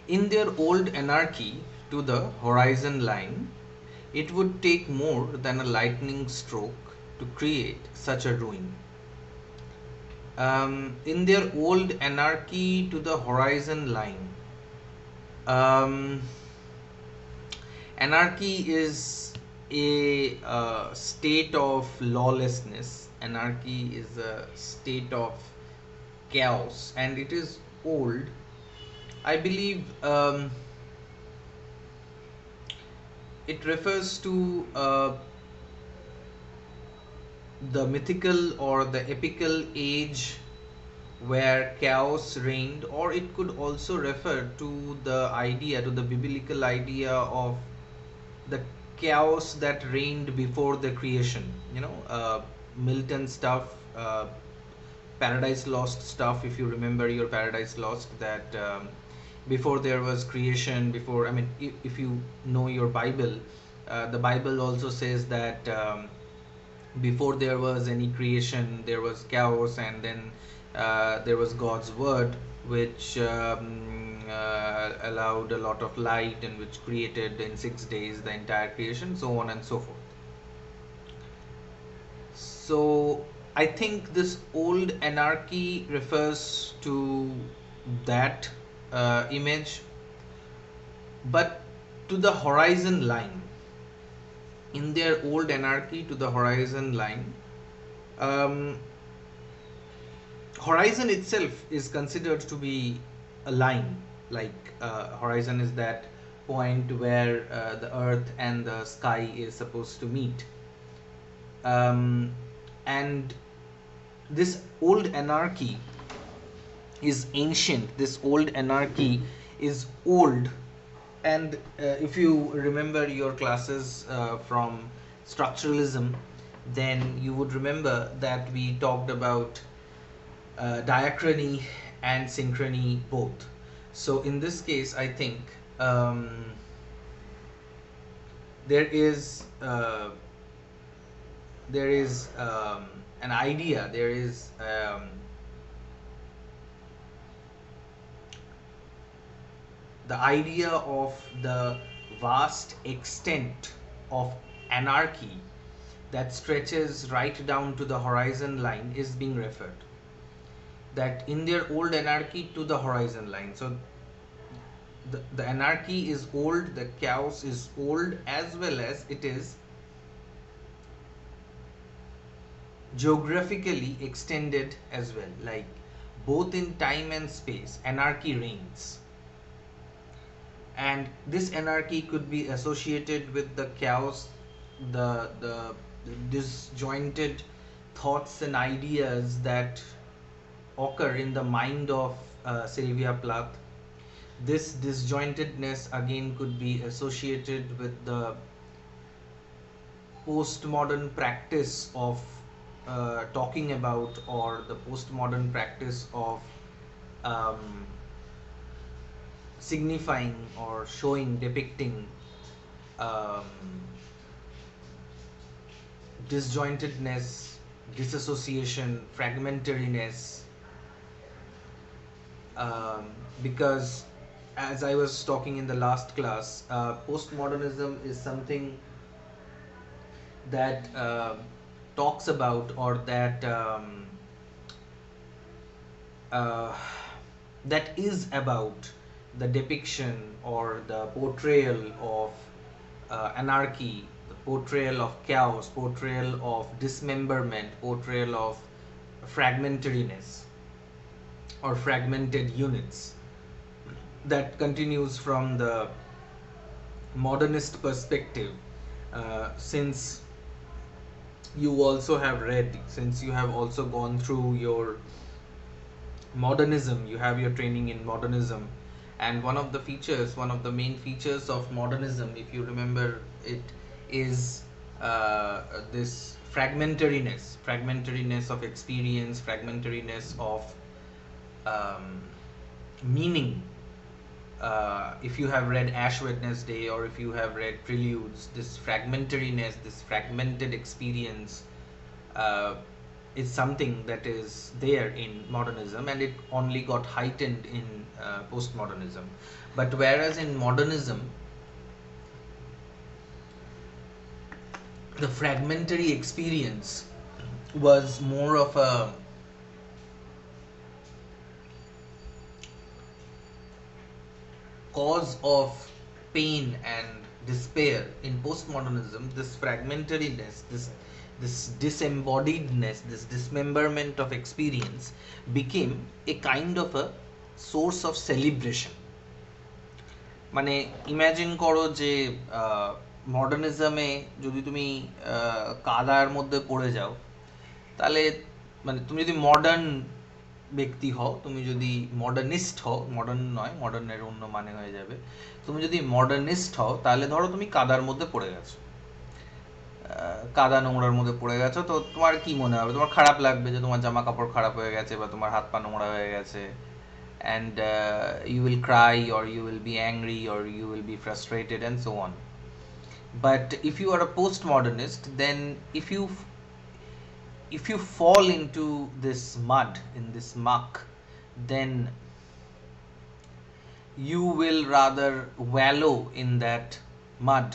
in their old anarchy to the horizon line, it would take more than a lightning stroke to create such a ruin. In their old anarchy to the horizon line, um, anarchy is a state of lawlessness. Anarchy is a state of chaos, and it is old. I believe it refers to the mythical or the epical age where chaos reigned, or it could also refer to the biblical idea of the chaos that reigned before the creation. Milton stuff, Paradise Lost stuff. If you remember your Paradise Lost, that before there was creation, before, I mean, if you know your Bible, the Bible also says that before there was any creation, there was chaos, and then there was God's word, which allowed a lot of light and which created in 6 days the entire creation, so on and so forth. So I think this old anarchy refers to that image, but to the horizon line. In their old anarchy to the horizon line, um, horizon itself is considered to be a line. Like horizon is that point where the earth and the sky is supposed to meet. And this old anarchy is ancient. This old anarchy is old. And if you remember your classes from structuralism, then you would remember that we talked about diachrony and synchrony both. So in this case, I think there is an idea. There is the idea of the vast extent of anarchy that stretches right down to the horizon line is being referred. That in their old anarchy to the horizon line. So the anarchy is old, the chaos is old, as well as it is geographically extended as well. Like both in time and space, anarchy reigns. And this anarchy could be associated with the chaos, the disjointed thoughts and ideas that occur in the mind of Sylvia Plath. This disjointedness again could be associated with the postmodern practice of talking about, or the postmodern practice of um, signifying or showing, depicting um, disjointedness, disassociation, fragmentariness, because as I was talking in the last class, postmodernism is something that talks about, or that uh, that is about the depiction or the portrayal of anarchy, the portrayal of chaos, portrayal of dismemberment, portrayal of fragmentariness or fragmented units, that continues from the modernist perspective. Since you also have read, since you have also gone through your modernism, you have your training in modernism, and one of the main features of modernism, if you remember it, is this fragmentariness of experience, fragmentariness of meaning. If you have read Ash Wednesday, or if you have read Preludes, this fragmentariness, this fragmented experience is something that is there in modernism, and it only got heightened in postmodernism. But whereas in modernism, the fragmentary experience was more of a cause of pain and despair. In postmodernism, this fragmentariness, this disembodiedness, this dismemberment of experience became a kind of a source of celebration. মানে imagine করো যে মডার্নিজমে যদি তুমি কাদার মধ্যে পড়ে যাও, তাহলে মানে তুমি যদি মডার্ন ব্যক্তি হও, তুমি যদি মডার্নিস্ট হও, মডার্ন নয়, মডার্নের অন্য মানে হয়ে যাবে, তুমি যদি মডার্নিস্ট হও, তাহলে ধরো তুমি কাদার মধ্যে পড়ে গেছো, কাদা নোংরার মধ্যে পড়ে গেছো, তো তোমার কি মনে হবে? তোমার খারাপ লাগবে যে তোমার জামা কাপড় খারাপ হয়ে গেছে বা তোমার হাত পা নোংরা হয়ে গেছে, and you will cry or you will be angry or you will be frustrated and so on. But if you are a postmodernist, then if you fall into this mud, in this muck, then you will rather wallow in that mud,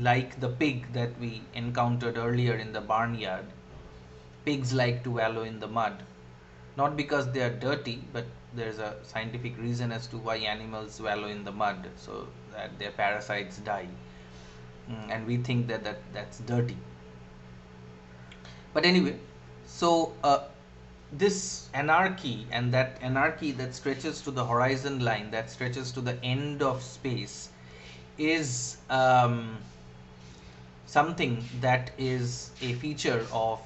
like the pig that we encountered earlier in the barnyard. Pigs like to wallow in the mud, not because they are dirty, but there's a scientific reason as to why animals wallow in the mud, so that their parasites die. And we think that's dirty. But anyway, so this anarchy, and that anarchy that stretches to the horizon line, that stretches to the end of space, is something that is a feature of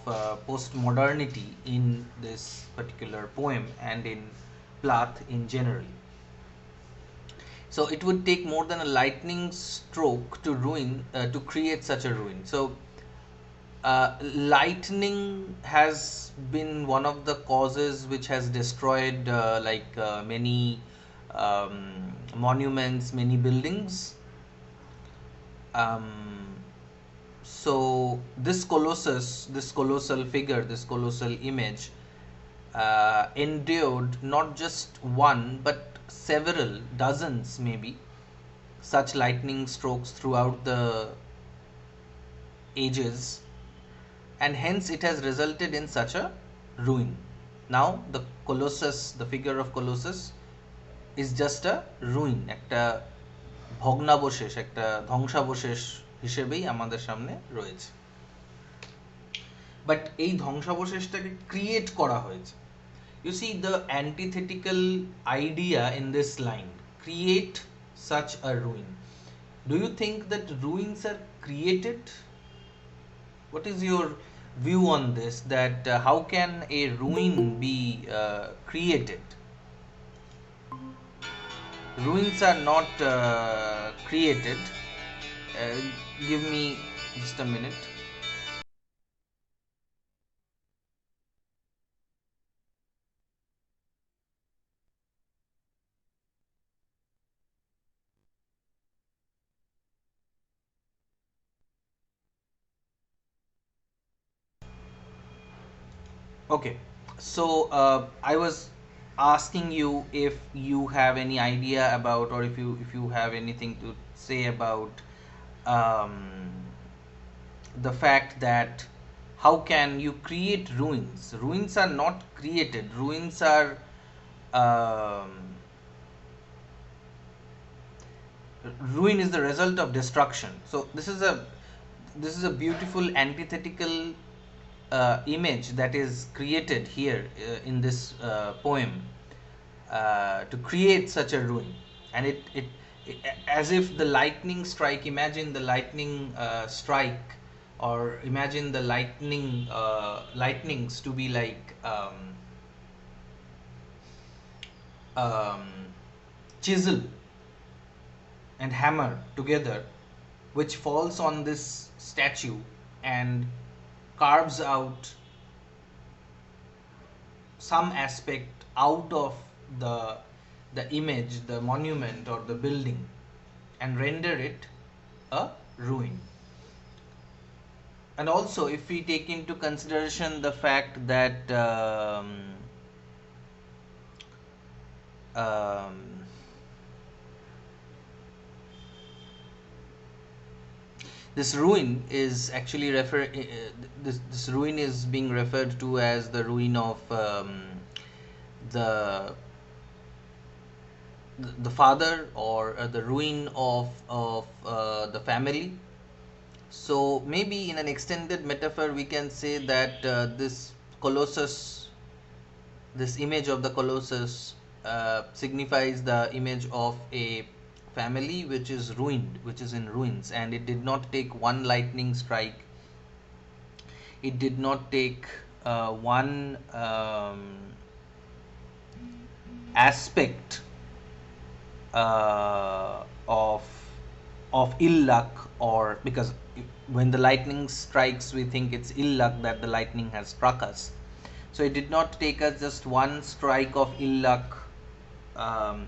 post-modernity in this particular poem and in Plath in general. So it would take more than a lightning stroke to create such a ruin. So lightning has been one of the causes which has destroyed many monuments, many buildings. So this colossus, this colossal figure, this colossal image endured not just one but several dozens, maybe, such lightning strokes throughout the ages, and hence it has resulted in such a ruin. Now the colossus, the figure of colossus, is just a ruin, একটা ভগ্নাবশেষ, একটা ধ্বংসাবশেষ হিসেবেই আমাদের সামনে রয়েছে। But এই ধ্বংসাবশেষটাকে create করা হয়েছে। You see the antithetical idea in this line, create such a ruin. Do you think that ruins are created? What is your view on this, that how can a ruin be created? Ruins are not created. Give me just a minute. Okay, so I was asking you if you have any idea about, or if you have anything to say about um, the fact that how can you create ruins? Ruins are not created. Ruins are um, ruin is the result of destruction. So this is a beautiful antithetical image that is created here in this poem to create such a ruin. And it as if the lightning strike, imagine the lightning strike, or imagine the lightnings to be like um, chisel and hammer together, which falls on this statue and carves out some aspect out of the image, the monument or the building, and render it a ruin. And also, if we take into consideration the fact that um, this ruin is actually this ruin is being referred to as the ruin of the the father, or the ruin of the family. So maybe in an extended metaphor, we can say that this colossus, this image of the colossus, signifies the image of a family which is ruined, which is in ruins, and it did not take one lightning strike. It did not take one aspect of ill luck, or because when the lightning strikes, we think it's ill luck that the lightning has struck us. So it did not take us just one strike of ill luck um,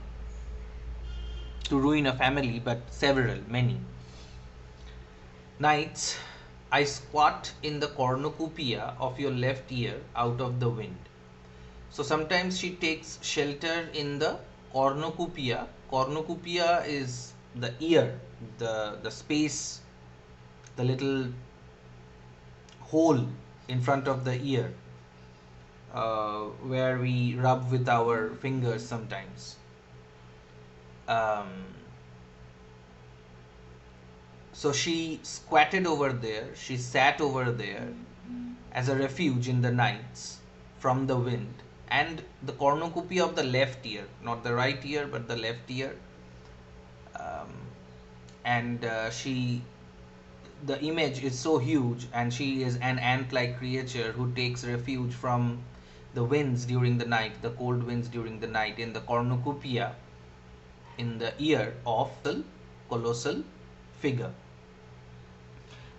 to ruin a family, but several, many nights. I squat in the cornucopia of your left ear out of the wind. So sometimes she takes shelter in the cornucopia. Cornucopia is the ear, the space, the little hole in front of the ear, where we rub with our fingers sometimes. Um, so she squatted over there, she sat over there as a refuge in the nights from the wind. And the cornucopia of the left ear, not the right ear, but the left ear. Um, and the image is so huge, and she is an ant-like creature who takes refuge from the winds during the night, the cold winds during the night, in the cornucopia, in the ear of the colossal figure.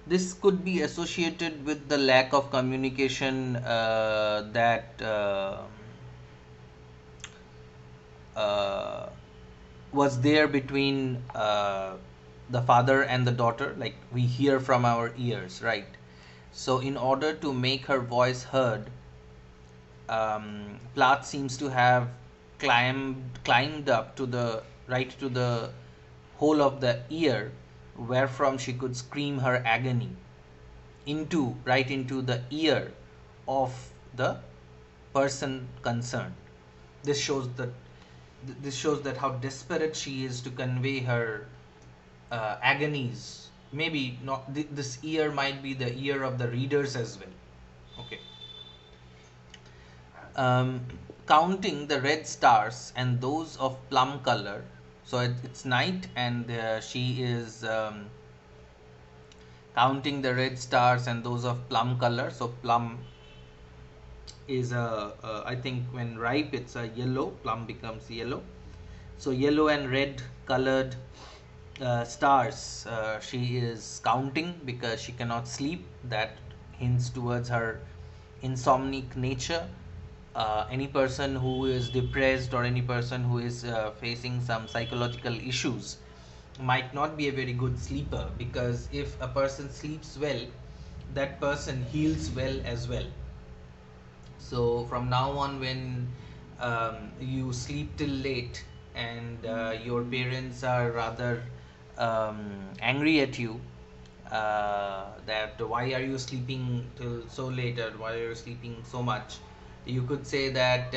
This could be associated with the lack of communication that uh, was there between the father and the daughter. Like, we hear from our ears, right? So in order to make her voice heard, Plath seems to have climbed up to the right to the hole of the ear, wherefrom she could scream her agony into right into the ear of the person concerned. This shows that how desperate she is to convey her agonies. Maybe not this ear might be the ear of the readers as well. Okay. Counting the red stars and those of plum color. So it's night, and she is counting the red stars and those of plum color. So plum is I think when ripe it's a yellow, plum becomes yellow. So yellow and red colored stars she is counting because she cannot sleep. That hints towards her insomniac nature. Any person who is depressed, or any person who is facing some psychological issues, might not be a very good sleeper, because if a person sleeps well, that person heals well as well. So from now on, when you sleep till late, and your parents are rather angry at you, that why are you sleeping till so late, or why are you sleeping so much, you could say that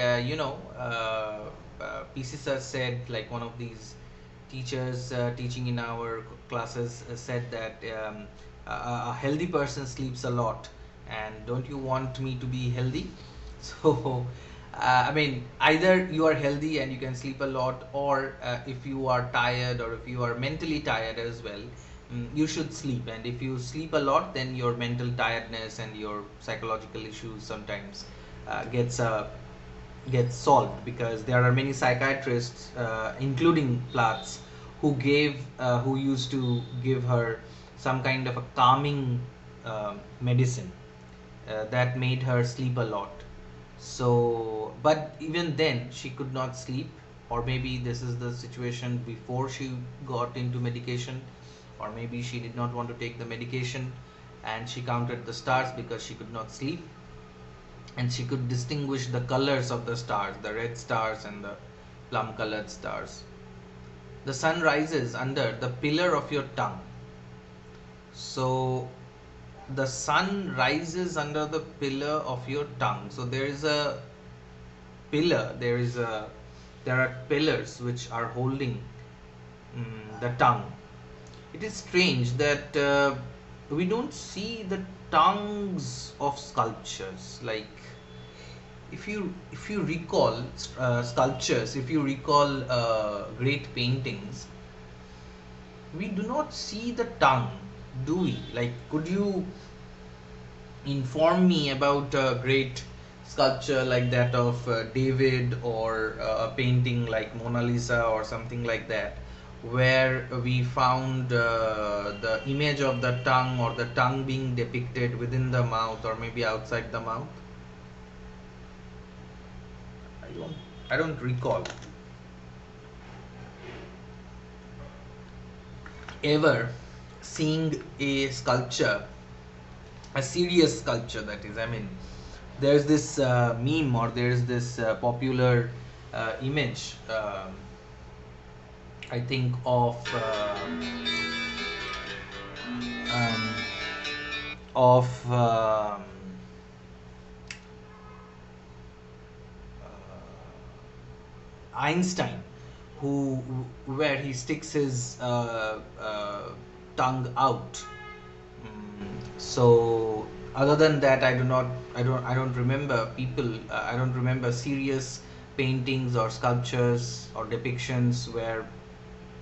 PC sir said, like one of these teachers teaching in our classes said that a healthy person sleeps a lot, and don't you want me to be healthy? So I mean, either you are healthy and you can sleep a lot, or if you are tired, or if you are mentally tired as well, you should sleep. And if you sleep a lot, then your mental tiredness and your psychological issues sometimes gets solved, because there are many psychiatrists, including Platz, who used to give her some kind of a calming medicine that made her sleep a lot. So, but even then, she could not sleep, or maybe this is the situation before she got into medication, or maybe she did not want to take the medication, and she counted the stars because she could not sleep, and she could distinguish the colors of the stars, the red stars and the plum colored stars. The sun rises under the pillar of your tongue. So the sun rises under the pillar of your tongue. So there is a pillar, there are pillars which are holding the tongue. It is strange that we don't see the tongues of sculptures. Like, if you recall sculptures, if you recall great paintings, we do not see the tongue, do we? Like, could you inform me about a great sculpture like that of David, or a painting like Mona Lisa or something like that, where we found the image of the tongue, or the tongue being depicted within the mouth or maybe outside the mouth? I don't recall ever seeing a sculpture, a serious sculpture, that is. I mean, there's this meme, or there's this popular image, I think, um, of Einstein, who where he sticks his tongue out. So other than that, I don't remember people. I don't remember serious paintings or sculptures or depictions where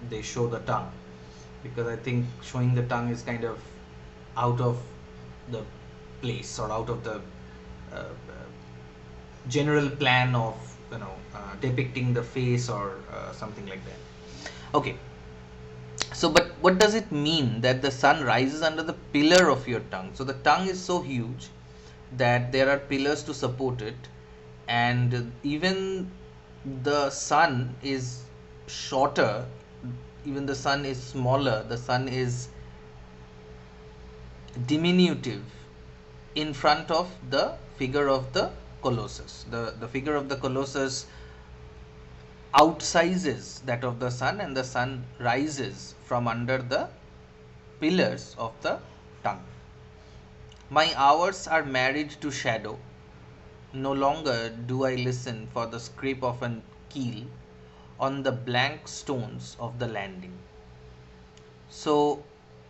they show the tongue, because I think showing the tongue is kind of out of the place, or out of the general plan of depicting the face, or something like that. Okay. So, but what does it mean that the sun rises under the pillar of your tongue? So the tongue is so huge that there are pillars to support it, and even the sun is shorter, even the sun is smaller, the sun is diminutive in front of the figure of the colossus. The figure of the colossus outsizes that of the sun, and the sun rises from under the pillars of the tongue. My hours are married to shadow. No longer do I listen for the scrape of an keel on the blank stones of the landing. So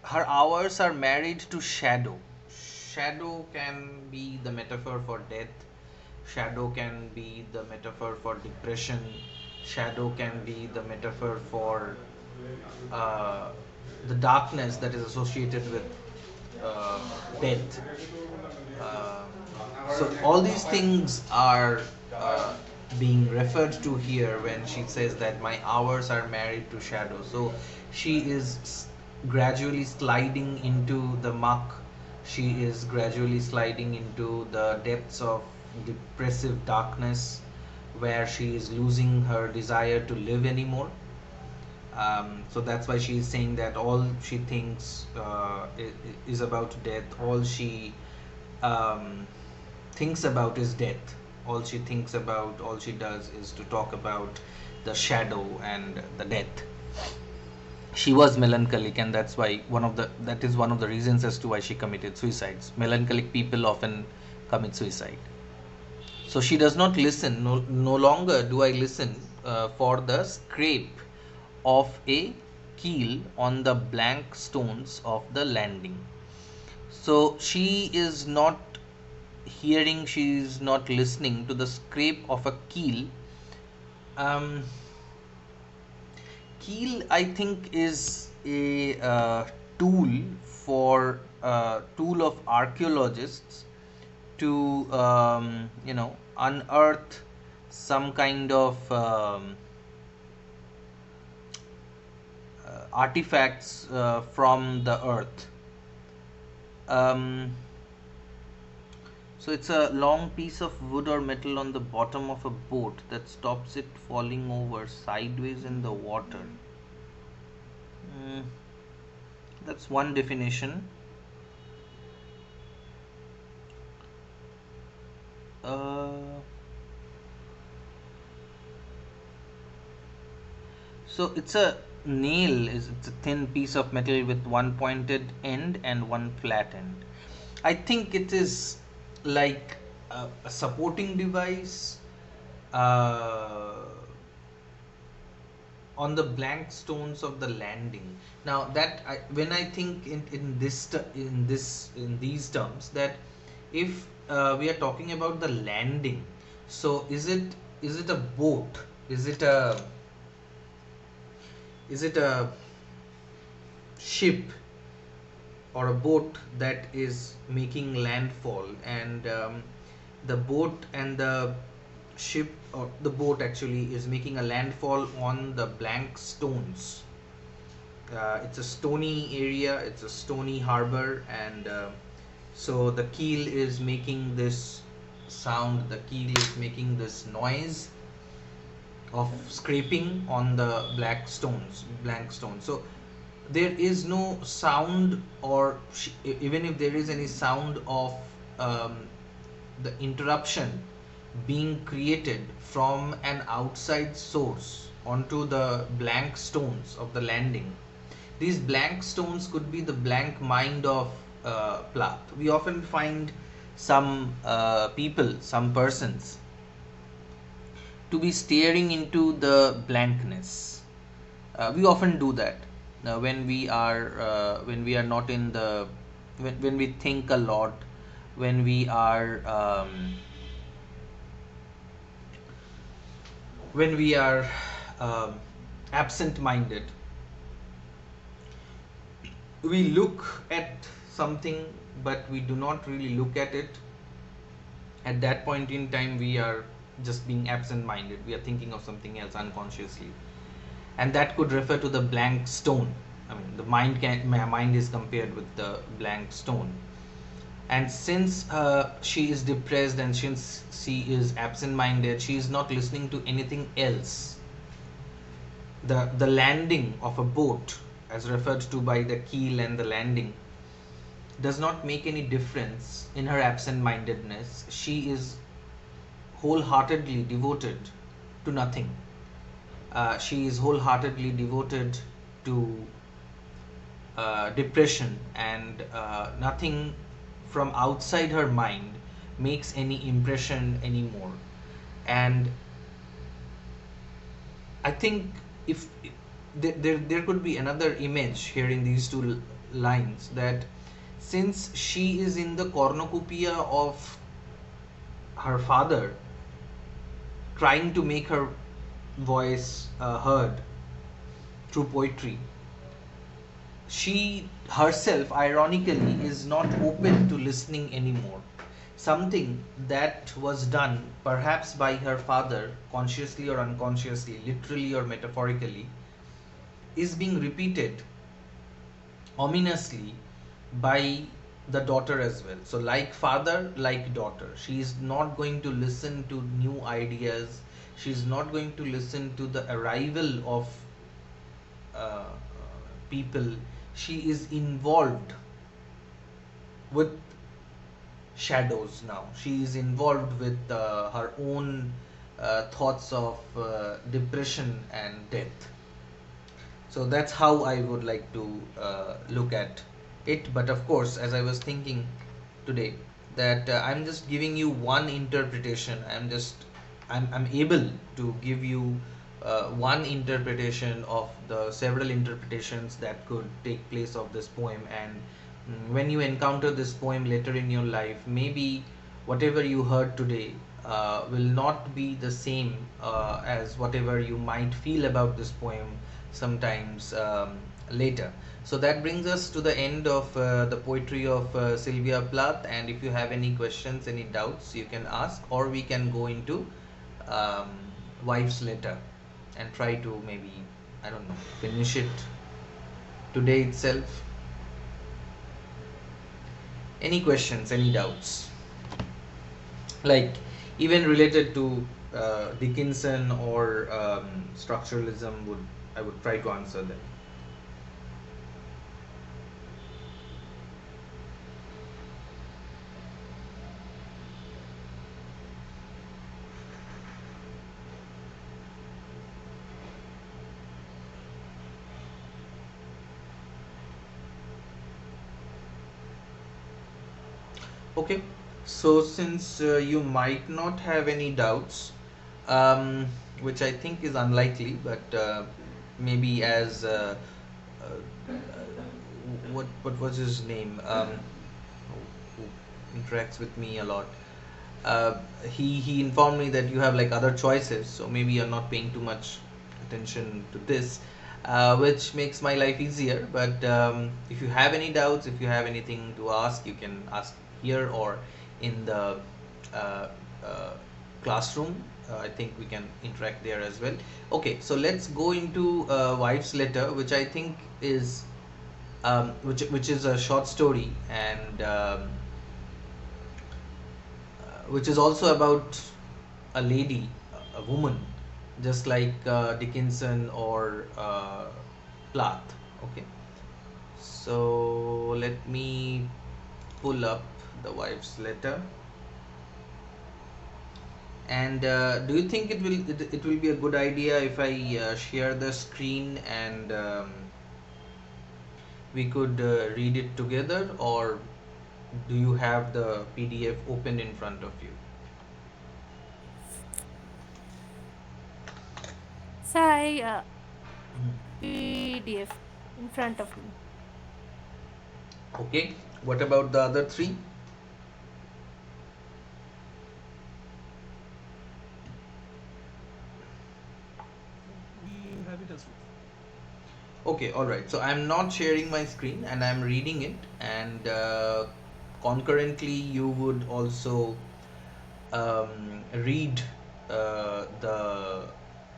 her hours are married to shadow. Shadow can be the metaphor for death. Shadow can be the metaphor for depression. Shadow can be the metaphor for uh, the darkness that is associated with death. Uh, so all these things are being referred to here when she says that my hours are married to shadow. So she is gradually sliding into the muck. She is gradually sliding into the depths of depressive darkness, where she is losing her desire to live anymore. So that's why she is saying that all she thinks is about death. All she um, thinks about is death. All she thinks about, all she does is to talk about the shadow and the death. She was melancholic, and that is one of the reasons as to why she committed suicides. Melancholic people often commit suicide. So she does not listen. No longer do I listen for the scrape of a keel on the blank stones of the landing. So she is not hearing, she is not listening to the scrape of a keel. Um, Keel, I think, is a tool for tool of archaeologists to unearth some kind of artifacts from the earth. Um, so it's a long piece of wood or metal on the bottom of a boat that stops it falling over sideways in the water. Mm, that's one definition. Uh, so it's a nail. Is It's a thin piece of metal with one pointed end and one flat end. I think it is like a supporting device uh, on the blank stones of the landing. Now that when I think in these terms, that if we are talking about the landing, so is it a boat? Is it a ship or a boat that is making landfall, and the boat and the ship, or the boat actually is making a landfall on the blank stones. It's a stony area, it's a stony harbor, and so the keel is making this sound, the keel is making this noise of scraping on the blank stones. So there is no sound, or even if there is any sound of the interruption being created from an outside source onto the blank stones of the landing. These blank stones could be the blank mind of Plath. We often find some people, some persons, to be staring into the blankness. We often do that when we are not in the when we think a lot, when we are when we are um, absent-minded. We look at something, but we do not really look at it. At that point in time, we are just being absent-minded. We are thinking of something else unconsciously, and that could refer to the blank stone. I mean, my mind is compared with the blank stone. And since she is depressed, and since she is absent-minded, she is not listening to anything else. The landing of a boat, as referred to by the keel and the landing, does not make any difference in her absent-mindedness. She is wholeheartedly devoted to nothing. She is wholeheartedly devoted to depression, and nothing from outside her mind makes any impression anymore. And I think if there could be another image here in these two lines, that since she is in the cornucopia of her father, trying to make her voice heard through poetry, she herself, ironically, is not open to listening anymore. Something that was done perhaps by her father, consciously or unconsciously, literally or metaphorically, is being repeated ominously by the daughter as well. So, like father, like daughter, she is not going to listen to new ideas, she is not going to listen to the arrival of uh, people. She is involved with shadows now. She is involved with her own thoughts of depression and death. So that's how I would like to look at it. But of course, as I was thinking today, that I'm just giving you one interpretation. I'm able to give you one interpretation of the several interpretations that could take place of this poem. And when you encounter this poem later in your life, maybe whatever you heard today will not be the same as whatever you might feel about this poem sometimes later. So that brings us to the end of the poetry of Sylvia Plath. And if you have any questions, any doubts, you can ask, or we can go into um, Wife's Letter and try to maybe, I don't know, finish it today itself. Any questions, any doubts? Like, even related to Dickinson or structuralism, I would try to answer them. Okay, so since you might not have any doubts, um, which I think is unlikely, but maybe as what was his name? Who interacts with me a lot. Uh, he informed me that you have like other choices, so maybe you're not paying too much attention to this, which makes my life easier. But if you have any doubts, if you have anything to ask, you can ask here or in the uh, uh, classroom. I think we can interact there as well. Okay, so let's go into wife's letter, which I think is which is a short story, and which is also about a lady, a woman, just like Dickinson or Plath. Okay, so let me pull up the wife's letter. And do you think it will be a good idea if I share the screen and we could read it together, or do you have the PDF open in front of you? So I PDF in front of me. Okay. What about the other three? We have it as well. Okay, all right. So I'm not sharing my screen and I'm reading it, and concurrently, you would also read the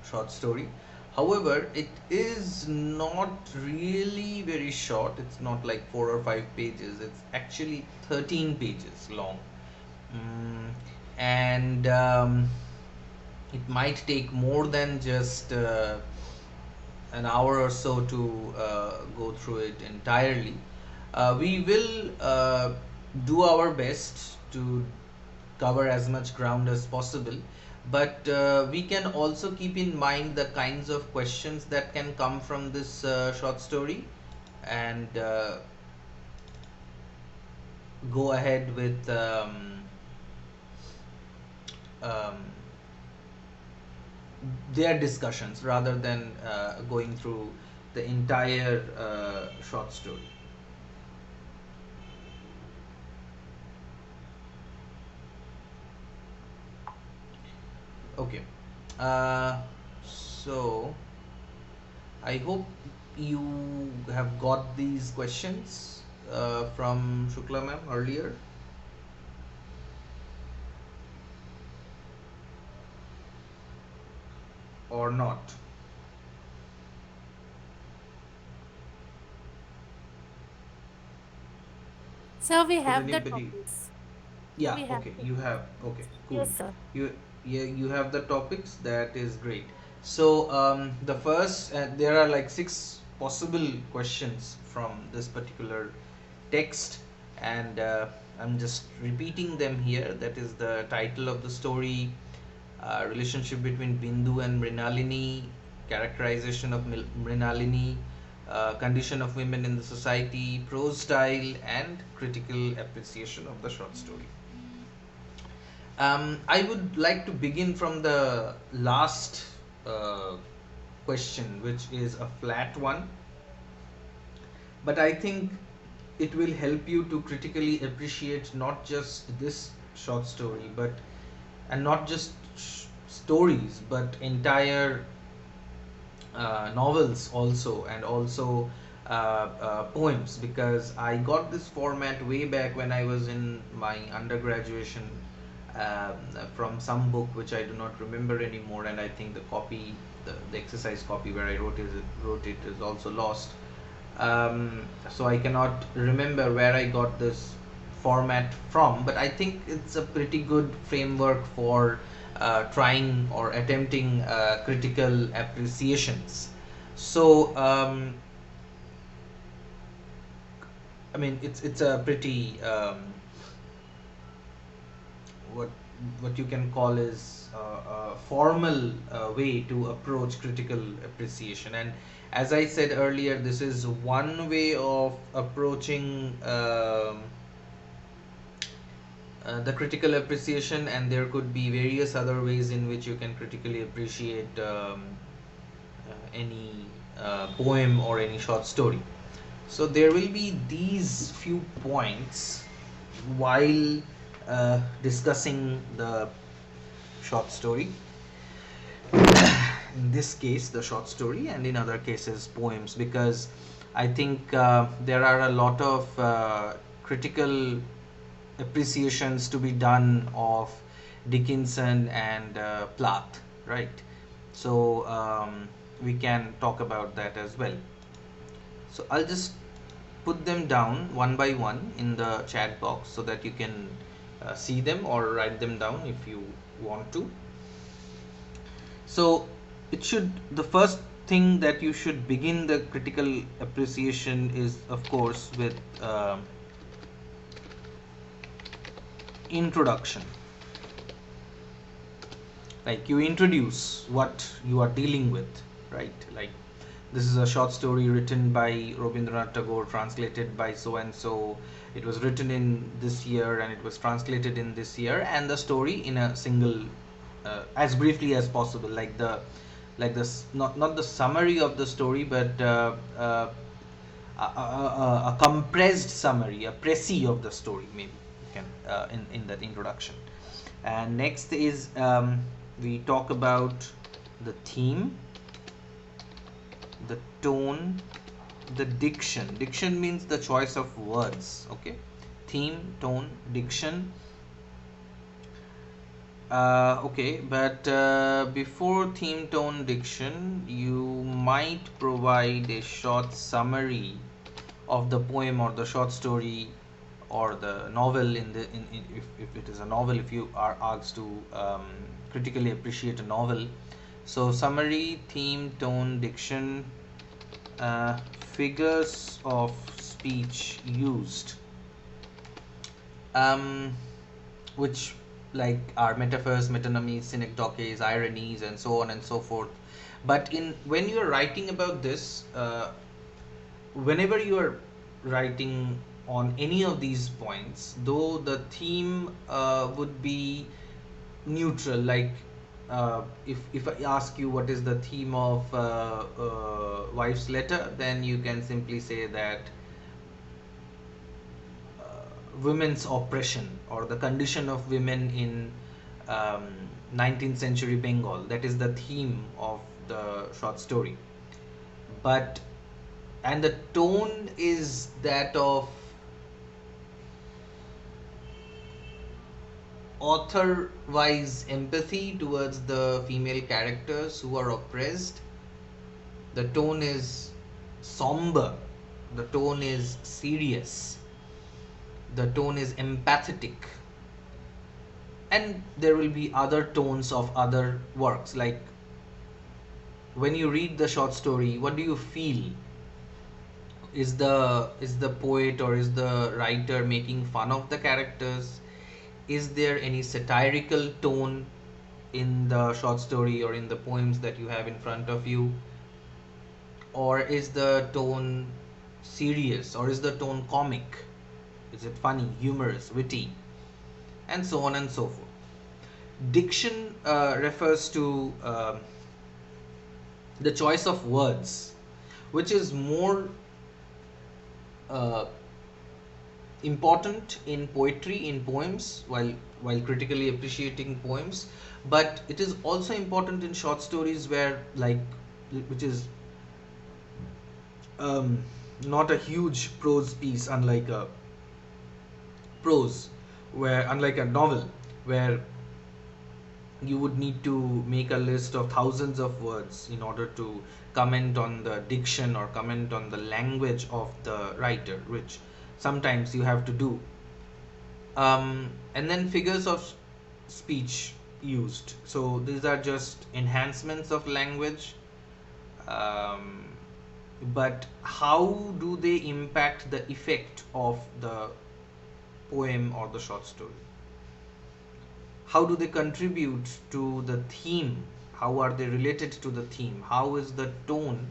short story. However, it is not really very short. It's not like 4 or 5 pages. It's actually 13 pages long. Mm, and it might take more than just an hour or so to go through it entirely. We will do our best to cover as much ground as possible, but we can also keep in mind the kinds of questions that can come from this short story, and go ahead with um, their discussions rather than going through the entire short story. Okay. Uh, so I hope you have got these questions from Shukla ma'am earlier, or not. So we Could have the anybody? topics. So Yeah. we have Okay. the You have. Okay. Cool. yes, sir. You Yeah. You have the topics. That is great. So the first, there are like six possible questions from this particular text, and I'm just repeating them here. That is the title of the story, relationship between Bindu and Mrinalini, characterization of Mrinalini, condition of women in the society, prose style, and critical appreciation of the short story. I would like to begin from the last uh, question, which is a flat one, but I think it will help you to critically appreciate not just this short story, but and not just stories, but entire novels also, and also poems, because I got this format way back when I was in my undergraduation, from some book which I do not remember anymore, and I think the copy, the exercise copy where I wrote it is also lost. So I cannot remember where I got this format from, but I think it's a pretty good framework for trying or attempting critical appreciations. So I mean, it's a pretty what what you can call is a formal way to approach critical appreciation. And as I said earlier, this is one way of approaching the critical appreciation, and there could be various other ways in which you can critically appreciate any poem or any short story. So there will be these few points while discussing the short story. In this case, the short story, and in other cases, poems, because I think there are a lot of critical appreciations to be done of Dickinson and Plath, right? So we can talk about that as well. So I'll just put them down one by one in the chat box so that you can see them or write them down if you want to. So it should, the first thing that you should begin the critical appreciation is, of course, with introduction. Like, you introduce what you are dealing with, right? Like, this is a short story written by Rabindranath Tagore, translated by so and so. It was written in this year and it was translated in this year, and the story in a single, as briefly as possible, like this, not the summary of the story, but a compressed summary, a précis of the story, maybe you can in that introduction. And next is we talk about the theme, the tone, the diction. Diction means the choice of words. Okay, theme, tone, diction. Okay, but before theme, tone, diction, you might provide a short summary of the poem or the short story or the novel if it is a novel, if you are asked to critically appreciate a novel. So summary, theme, tone, diction, figures of speech used, um, which like are metaphors, metonymies, synecdoches, ironies, and so on and so forth. But in when you are writing about this, whenever you are writing on any of these points, though the theme would be neutral, like if I ask you what is the theme of wife's letter, then you can simply say that women's oppression or the condition of women in 19th century Bengal. That is the theme of the short story. But and the tone is that of author wise empathy towards the female characters who are oppressed. The tone is somber, the tone is serious, the tone is empathetic, and there will be other tones of other works. Like, when you read the short story, what do you feel? Is the poet or is the writer making fun of the characters? Is there any satirical tone in the short story or in the poems that you have in front of you? Or is the tone serious, or is the tone comic? Is it funny, humorous, witty, and so on and so forth? Diction refers to the choice of words, which is more uh, important in poetry, in poems, while critically appreciating poems. But it is also important in short stories, where, like, which is um, not a huge prose piece, unlike a prose, where unlike a novel, where you would need to make a list of thousands of words in order to comment on the diction or comment on the language of the writer, which sometimes you have to do. And then figures of speech used. So these are just enhancements of language. Um, but how do they impact the effect of the poem or the short story? How do they contribute to the theme? How are they related to the theme? How is the tone?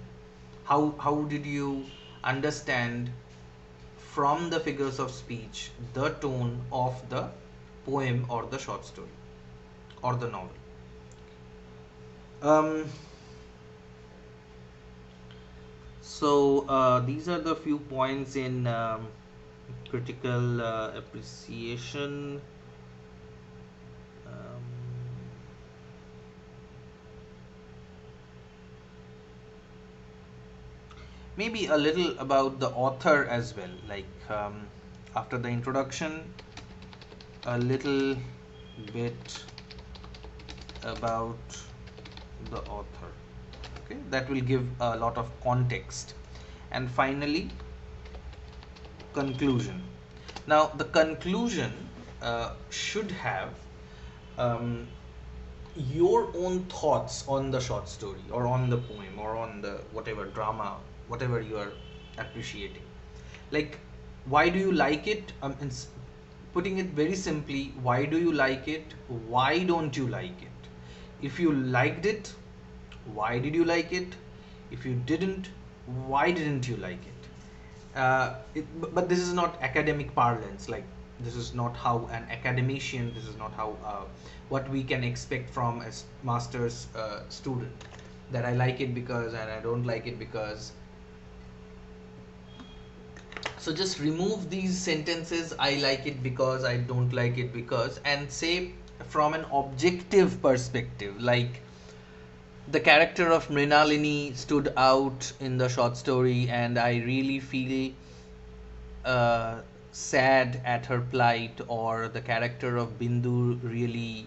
How did you understand from the figures of speech the tone of the poem or the short story or the novel. Um, these are the few points in critical appreciation. Um, Maybe a little about the author as well. After the introduction, a little bit about the author. Okay, that will give a lot of context. And finally, conclusion. Now, the conclusion should have um, your own thoughts on the short story or on the poem or on the whatever drama, whatever you are appreciating. Like, why do you like it? Putting it very simply, why do you like it? Why don't you like it? If you liked it, why did you like it? If you didn't, why didn't you like it? But this is not academic parlance. Like, this is not how an academician, this is not how what we can expect from a master's student, that I like it because and I don't like it because. So just remove these sentences, I like it because, I don't like it because, and say from an objective perspective, like the character of Mrinalini stood out in the short story, and I really feel uh, sad at her plight, or the character of Bindu really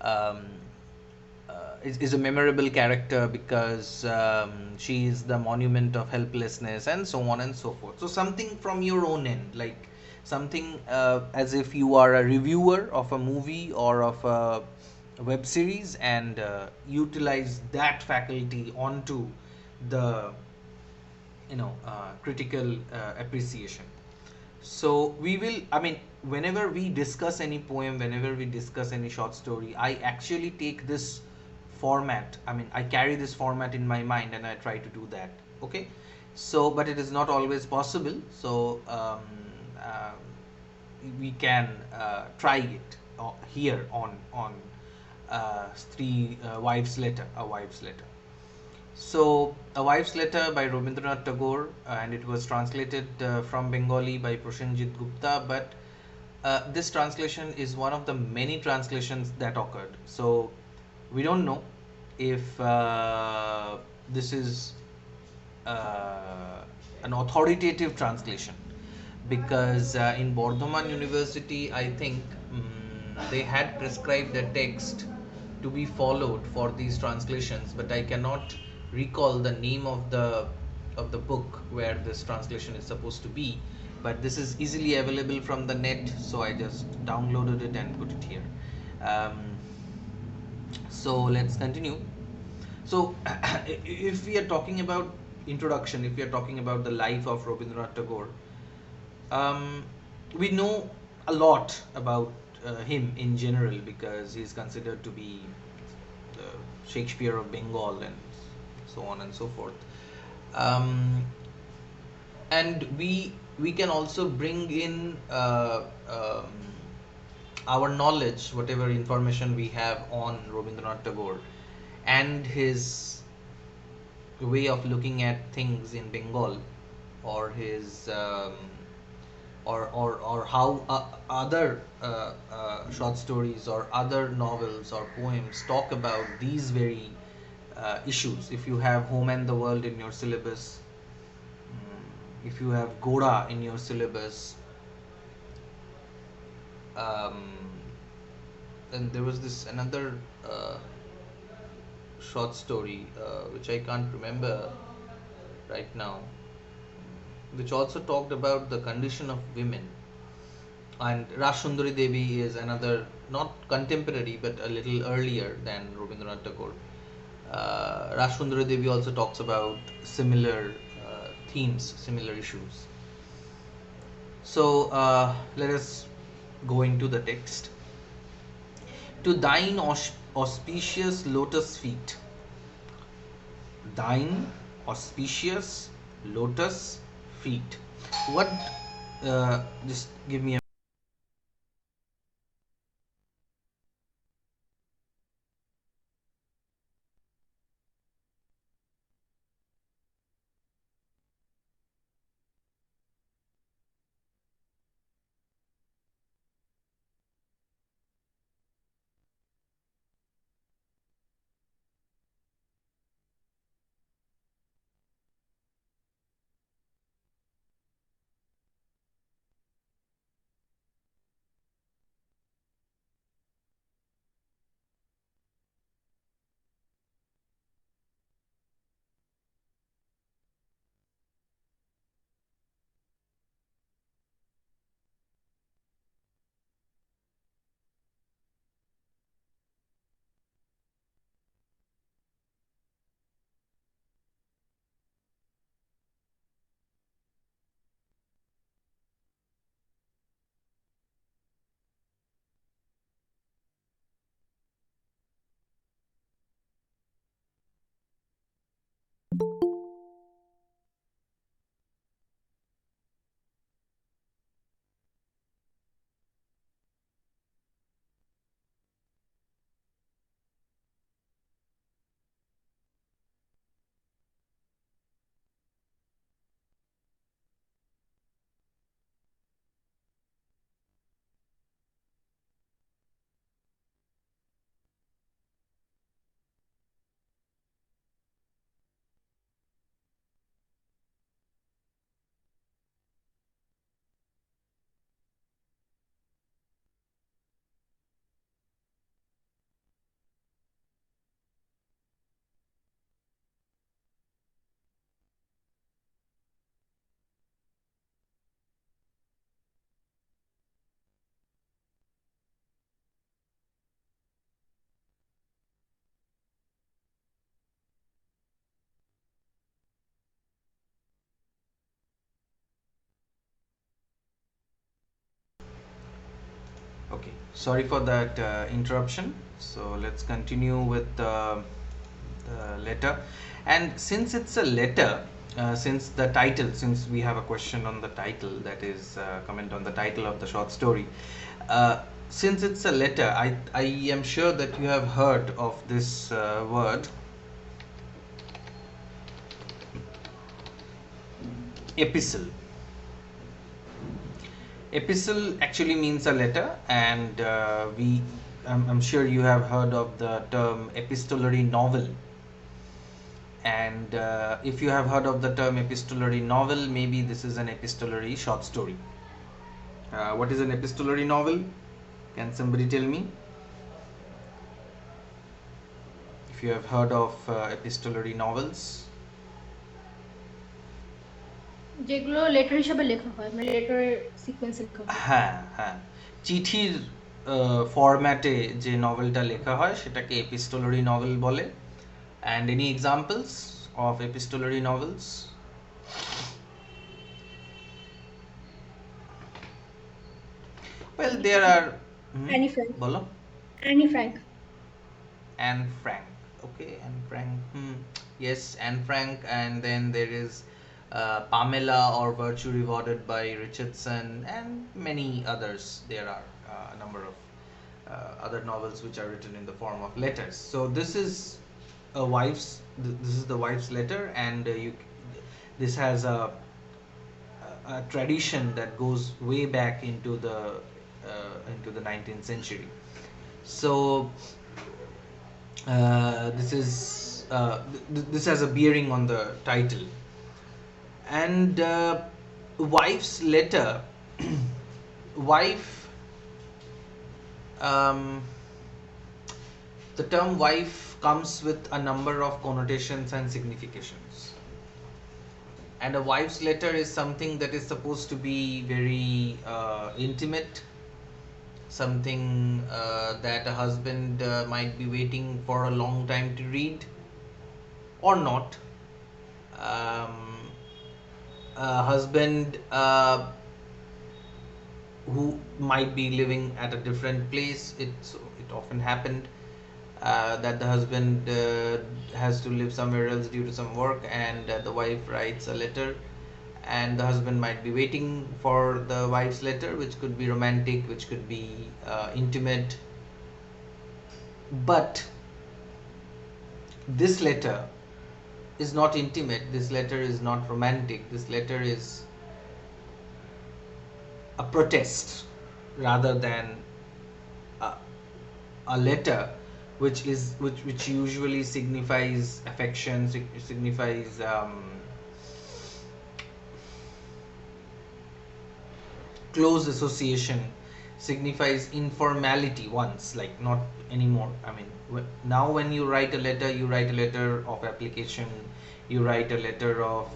um, is a memorable character because she is the monument of helplessness, and so on and so forth. So something from your own end, like something as if you are a reviewer of a movie or of a web series, and utilize that faculty onto the critical appreciation. So we will, I mean, whenever we discuss any poem, whenever we discuss any short story, I actually take this format, I mean, I carry this format in my mind and I try to do that. Okay, so but it is not always possible. So uh, we can try it here on three wives letter, a wife's letter. So, A Wife's Letter by Rabindranath Tagore, and it was translated from Bengali by Prosenjit Gupta. But this translation is one of the many translations that occurred. So, we don't know if this is an authoritative translation, because in Bordhaman University, I think they had prescribed the text to be followed for these translations, but I cannot recall the name of the book where this translation is supposed to be. But this is easily available from the net, so I just downloaded it and put it here. Um, so let's continue. So, if we are talking about introduction, if we are talking about the life of Rabindranath Tagore, um, we know a lot about him in general because he's considered to be the Shakespeare of Bengal and so on and so forth. Um, and we can also bring in our knowledge, whatever information we have on Rabindranath Tagore and his way of looking at things in Bengal, or his or how other short stories or other novels or poems talk about these very issues. If you have Home and the World in your syllabus, if you have Goda in your syllabus, um, then there was this another short story which I can't remember right now, which also talked about the condition of women. And Rashundari Devi is another, not contemporary but a little earlier than Rabindranath Tagore. Rashundari Devi also talks about similar themes, similar issues. So let us go into the text. To thine auspicious lotus feet, thine auspicious lotus feet. What? Just give me a Sorry for that interruption. So let's continue with the letter. And since it's a letter, since we have a question on the title, that is comment on the title of the short story. Since it's a letter, I am sure that you have heard of this word, epistle. Epistle actually means a letter, and I'm sure you have heard of the term epistolary novel. And if you have heard of the term epistolary novel, maybe this is an epistolary short story. What is an epistolary novel? Can somebody tell me? If you have heard of epistolary novels. যেগুলো letter হিসেবে লেখা হয়, মানে letter সিকোয়েন্সে লেখা হয়। হ্যাঁ হ্যাঁ, চিঠির ফরম্যাটে যে নভেলটা লেখা হয় সেটাকে এপিস্টোলারি নভেল বলে। And any examples of epistolary novels? Well, there are. Anne Frank. বলো। Anne Frank. Anne Frank. Okay, Anne Frank. Yes, Anne Frank, and then there is Pamela or Virtue Rewarded by Richardson, and many others. There are a number of other novels which are written in the form of letters. So this is the wife's letter, and this has a tradition that goes way back into the 19th century. So this has a bearing on the title. And wife's letter. Wife, the term wife comes with a number of connotations and significations. And a wife's letter is something that is supposed to be very intimate, something that a husband might be waiting for a long time to read, or not. A husband who might be living at a different place. It often happened that the husband has to live somewhere else due to some work, and the wife writes a letter, and the husband might be waiting for the wife's letter, which could be romantic, which could be intimate. But this letter is not intimate, this letter is not romantic, this letter is a protest rather than a letter which usually signifies affection, signifies close association, signifies informality once, like not anymore. I mean, now when you write a letter, you write a letter of application, you write a letter of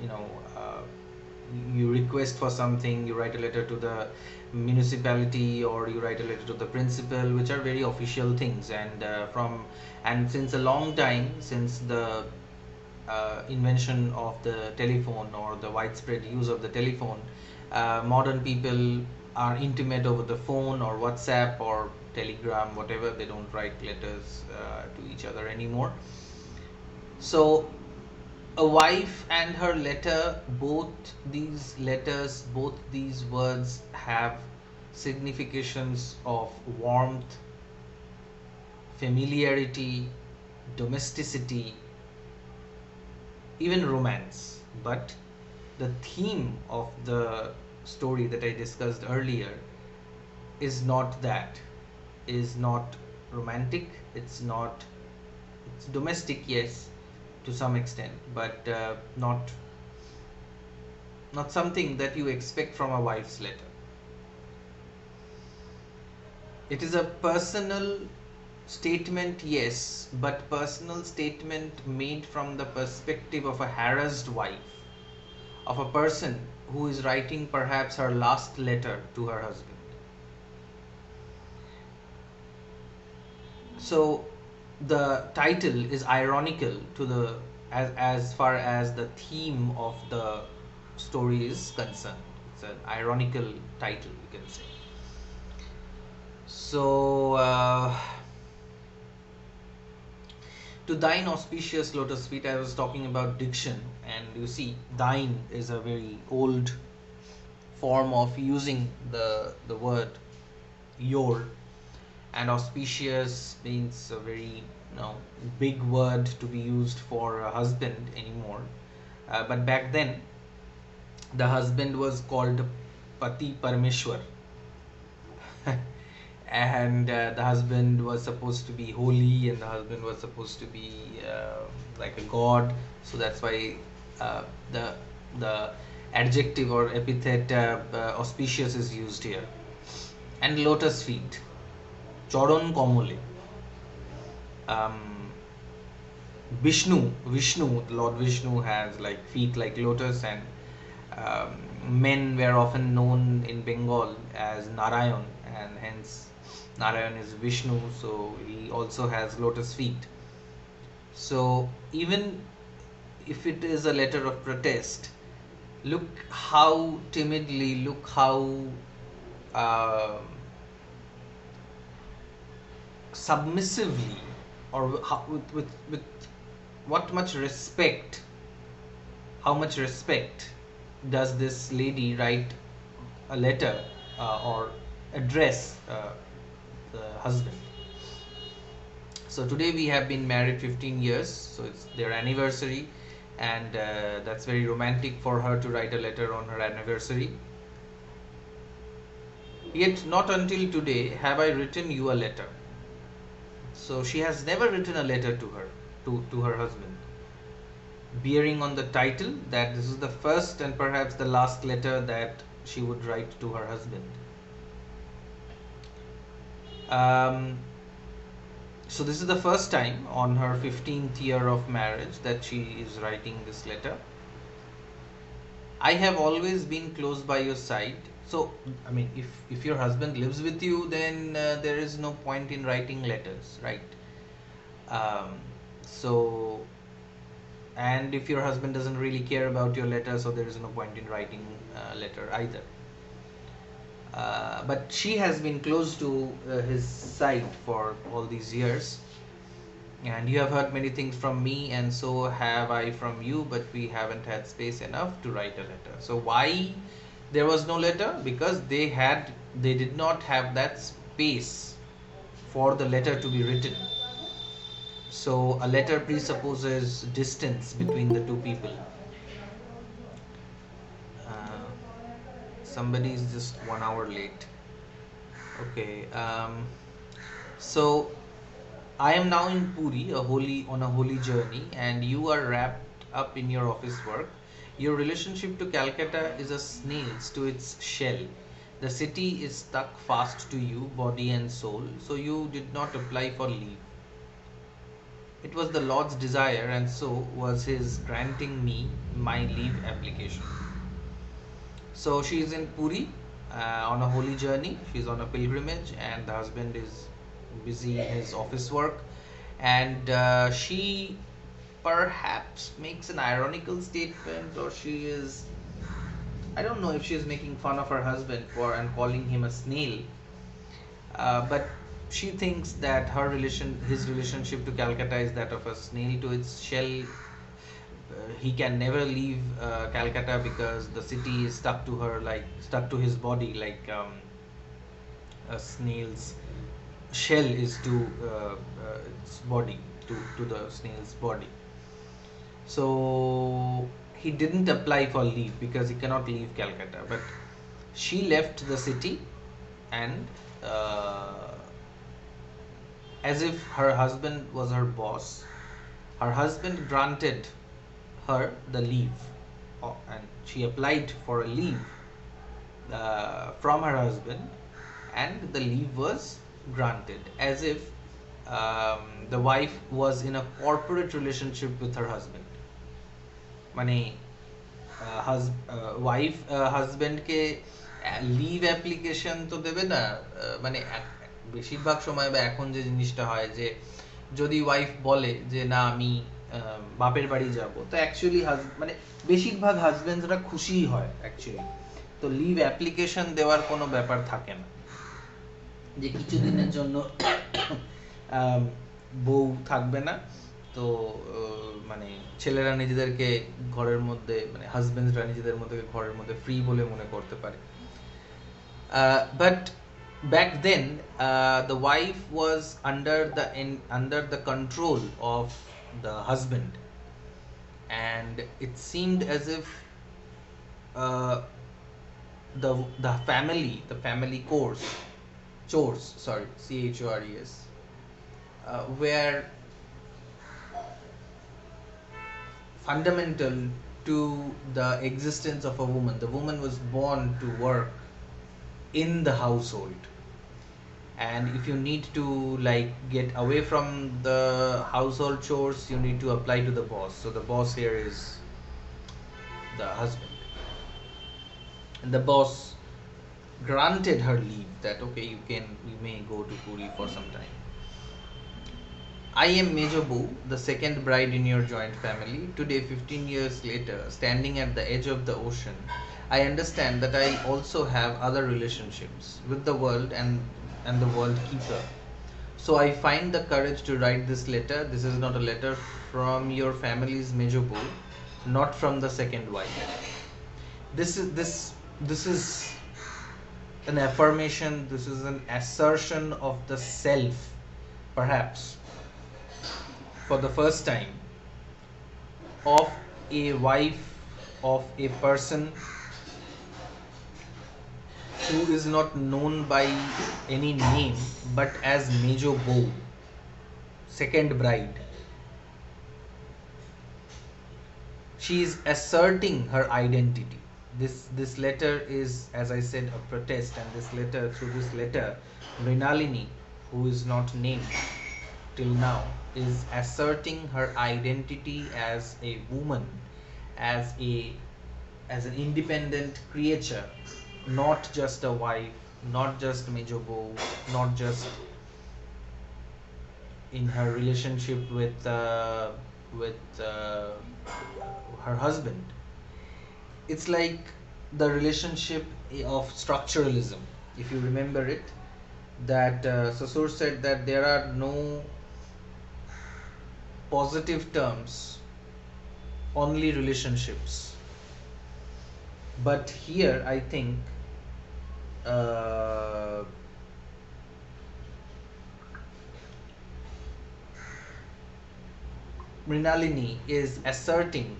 you know you request for something, you write a letter to the municipality, or you write a letter to the principal, which are very official things. And since a long time, since the invention of the telephone or the widespread use of the telephone, modern people are intimate over the phone or WhatsApp or Telegram, whatever. They don't write letters to each other anymore. So a wife and her letter, both these letters, both these words have significations of warmth, familiarity, domesticity, even romance. But the theme of the story that I discussed earlier is not that, is not romantic, it's domestic, yes, to some extent, but not something that you expect from a wife's letter. It is a personal statement, yes, but personal statement made from the perspective of a harassed wife, of a person who is writing perhaps her last letter to her husband. So the title is ironical to the as far as the theme of the story is concerned. It's an ironical title, you can say. So to thine auspicious lotus feet, I was talking about diction, and you see thine is a very old form of using the word your, and auspicious means a very big word to be used for a husband anymore. But back then the husband was called Pati Parmeshwar. And the husband was supposed to be holy, and the husband was supposed to be like a god. So that's why the the adjective or epithet auspicious is used here. And lotus feet, choron komole. Vishnu, Lord Vishnu has like feet like lotus, and men were often known in Bengal as Narayan, and hence Narayan is Vishnu, so he also has lotus feet. So even if it is a letter of protest, look how timidly, look how submissively, or how, with what much respect, how much respect does this lady write a letter or address the husband. So today we have been married 15 years, so it's their anniversary, and that's very romantic for her to write a letter on her anniversary. Yet not until today have I written you a letter. So she has never written a letter to her husband, bearing on the title that this is the first and perhaps the last letter that she would write to her husband. So this is the first time on her 15th year of marriage that she is writing this letter. I have always been close by your side. So, I mean, if your husband lives with you, then there is no point in writing letters, right? So, and if your husband doesn't really care about your letter, so there is no point in writing a letter either. But she has been close to his side for all these years, and you have heard many things from me, and so have I from you, but we haven't had space enough to write a letter. So why there was no letter? Because they did not have that space for the letter to be written. So a letter presupposes distance between the two people. Somebody is just 1 hour late. Okay. So I am now in Puri, on a holy journey, and you are wrapped up in your office work. Your relationship to Calcutta is a snail's to its shell. The city is stuck fast to you, body and soul, so you did not apply for leave. It was the Lord's desire, and so was His granting me my leave application. So she is in Puri on a holy journey. She is on a pilgrimage, and the husband is busy in his office work, and she perhaps makes an ironical statement, or she is, I don't know if she is making fun of her husband for and calling him a snail, but she thinks that his relationship to Calcutta is that of a snail to its shell. He can never leave Calcutta because the city is stuck to his body, like a snail's shell is to its body, to the snail's body. So he didn't apply for leave because he cannot leave Calcutta. But she left the city, and as if her husband was her boss, her husband granted her the leave, and she applied for a leave from her husband, and the leave was granted, as if the wife was in a corporate relationship with her husband. মানে wife হাজবেন্ডকে leave application তো দেবে না, মানে বেশিরভাগ সময় বা এখন যে জিনিসটা হয় যে যদি ওয়াইফ বলে যে না আমি বাপের বাড়ি যাব, তো অ্যাকচুয়ালি মানে বেশিরভাগ হাজবেন্ডসরা খুশিই হয় অ্যাকচুয়ালি, তো লিভ অ্যাপ্লিকেশন দেওয়ার কোনো ব্যাপার থাকে না, যে কিছুদিনের জন্য বউ থাকবে না, তো মানে ছেলেরা নিজেদেরকে ঘরের মধ্যে, মানে হাজবেন্ডরা নিজেদের মধ্যে ঘরের মধ্যে ফ্রি বলে মনে করতে পারে। But back then, the wife was under the control of the husband, and it seemed as if uh, the family chores, sorry, chores, were fundamental to the existence of a woman. The woman was born to work in the household, and if you need to like get away from the household chores, you need to apply to the boss. So the boss here is the husband, and the boss granted her leave, that okay, you may go to Puri for some time. I am Major Boo, the second bride in your joint family. Today, 15 years later, standing at the edge of the ocean, I understand that I also have other relationships with the world and the world keeper. So I find the courage to write this letter. This is not a letter from your family's Major Boo, not from the second wife. This is an affirmation. This is an assertion of the self, perhaps for the first time, of a wife, of a person who is not known by any name but as Major Bow, second bride. She is asserting her identity. This letter is, as I said, a protest, and through this letter, Mrinalini, who is not named till now, is asserting her identity as a woman, as an independent creature, not just a wife, not just Major Bow, not just in her relationship with her husband. It's like the relationship of structuralism, if you remember it, that Saussure said that there are no positive terms, only relationships. But here I think uh, Mrinalini is asserting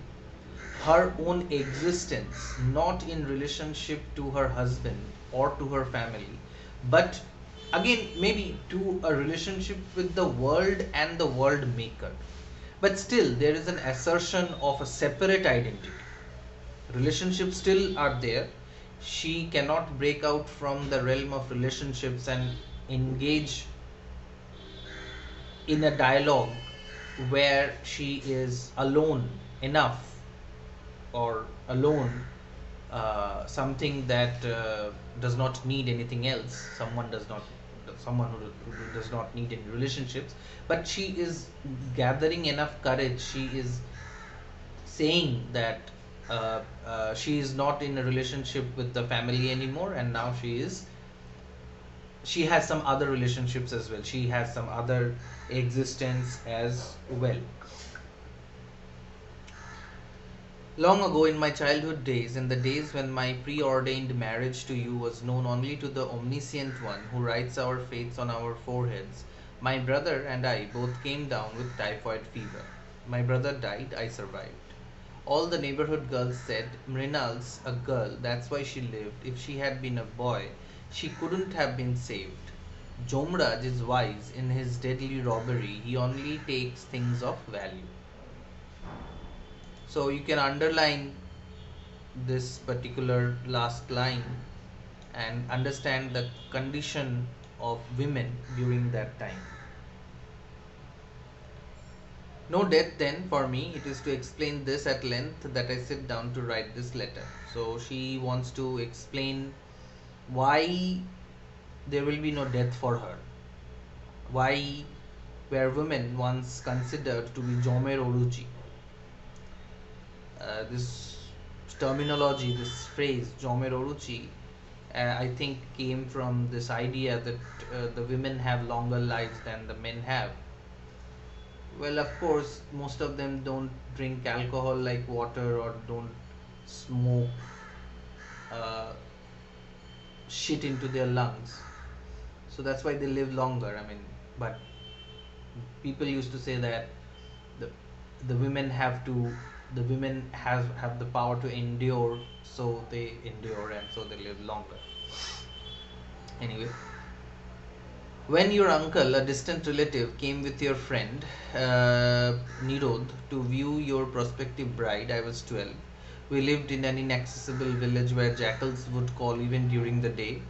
her own existence not in relationship to her husband or to her family, but again maybe to a relationship with the world and the world maker. But still, there is an assertion of a separate identity. Relationships still are there. She cannot break out from the realm of relationships and engage in a dialogue where she is alone enough, or alone, something that does not need anything else. Someone who does not need any relationships, but she is gathering enough courage. She is saying that she is not in a relationship with the family anymore, and now she has some other relationships as well. She has some other existence as well. Long ago, in my childhood days, in the days when my preordained marriage to you was known only to the omniscient one who writes our fates on our foreheads, my brother and I both came down with typhoid fever. My brother died, I survived. All the neighborhood girls said, Mrinal's a girl, that's why she lived. If she had been a boy, she couldn't have been saved. Jomraj is wise in his deadly robbery, he only takes things of value. So you can underline this particular last line and understand the condition of women during that time. No death then for me. It is to explain this at length that I sit down to write this letter. So she wants to explain why there will be no death for her. Why were women once considered to be Jomer Oruchi? This terminology, this phrase Jomeroruchi, I think came from this idea that the women have longer lives than the men have. Well, of course, most of them don't drink alcohol like water or don't smoke uh, shit into their lungs. So that's why they live longer. I mean, but people used to say that the the women have to the women have the power to endure, so they endure and so they live longer. Anyway, when your uncle, a distant relative, came with your friend Nirod to view your prospective bride, I was 12. We lived in an inaccessible village where jackals would call even during the day.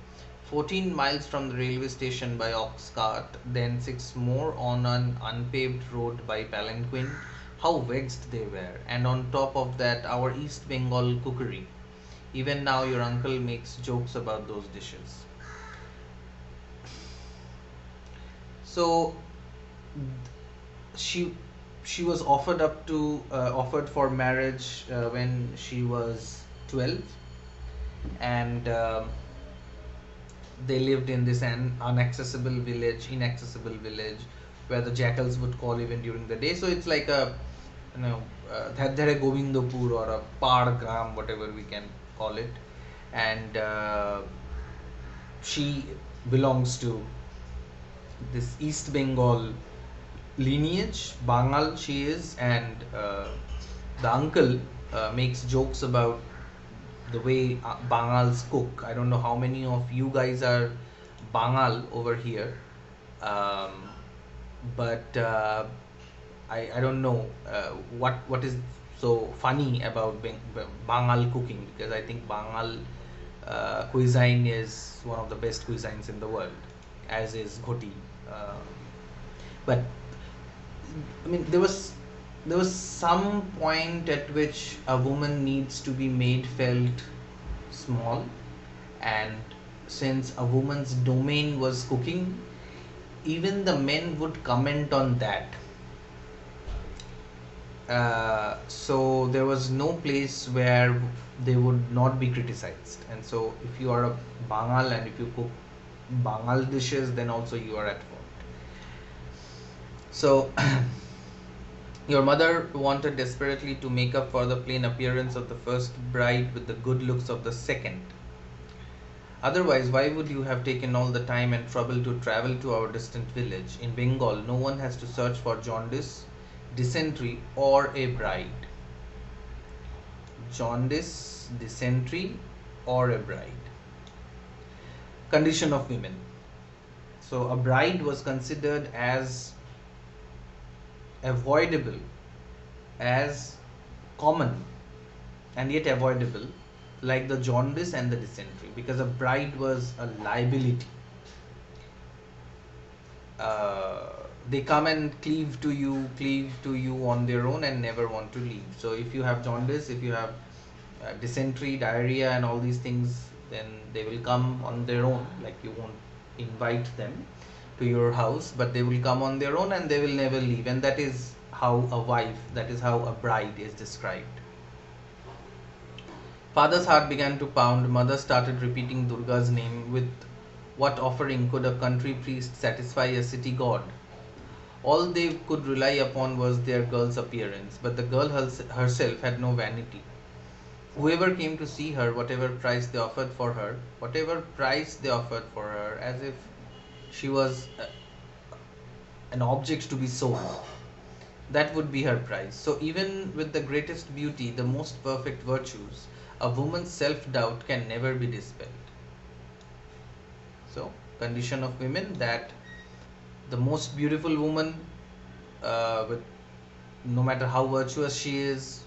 14 miles from the railway station by ox cart, then 6 more on an unpaved road by palanquin. How vexed they were, and on top of that, our East Bengal cookery. Even now, your uncle makes jokes about those dishes. So she she was offered for marriage when she was 12, and they lived in this an inaccessible village where the jackals would call even during the day. So it's like a, you know, Dhar Govindapur or a Pad Gram, whatever we can call it, and she belongs to this East Bengal lineage, Bangal she is, and the uncle makes jokes about the way Bangals cook. I don't know how many of you guys are Bangal over here, um, but I don't know what is so funny about Bangal cooking, because I think Bangal cuisine is one of the best cuisines in the world, as is Ghoti. But I mean, there was some point at which a woman needs to be made felt small, and since a woman's domain was cooking, even the men would comment on that. So there was no place where they would not be criticized. And so, if you are a Bangal and if you cook Bangal dishes, then also you are at fault. So your mother wanted desperately to make up for the plain appearance of the first bride with the good looks of the second. Otherwise, why would you have taken all the time and trouble to travel to our distant village? In Bengal, no one has to search for jaundice, dysentery, or a bride. Jaundice, dysentery, or a bride. Condition of women. So, a bride was considered as avoidable, as common, and yet avoidable, like the jaundice and the dysentery, because a bride was a liability. They come and cleave to you on their own and never want to leave. So if you have jaundice, if you have dysentery, diarrhea, and all these things, then they will come on their own. Like, you won't invite them to your house, but they will come on their own and they will never leave. And that is how a wife, that is how a bride is described. Father's heart began to pound. Mother started repeating Durga's name. With what offering could a country priest satisfy a city god? All they could rely upon was their girl's appearance, but the girl herself had no vanity. Whoever came to see her, whatever price they offered for her, as if she was an object to be sold, that would be her price. So, even with the greatest beauty, the most perfect virtues, a woman's self doubt can never be dispelled. So, condition of women, that the most beautiful woman, with no matter how virtuous she is,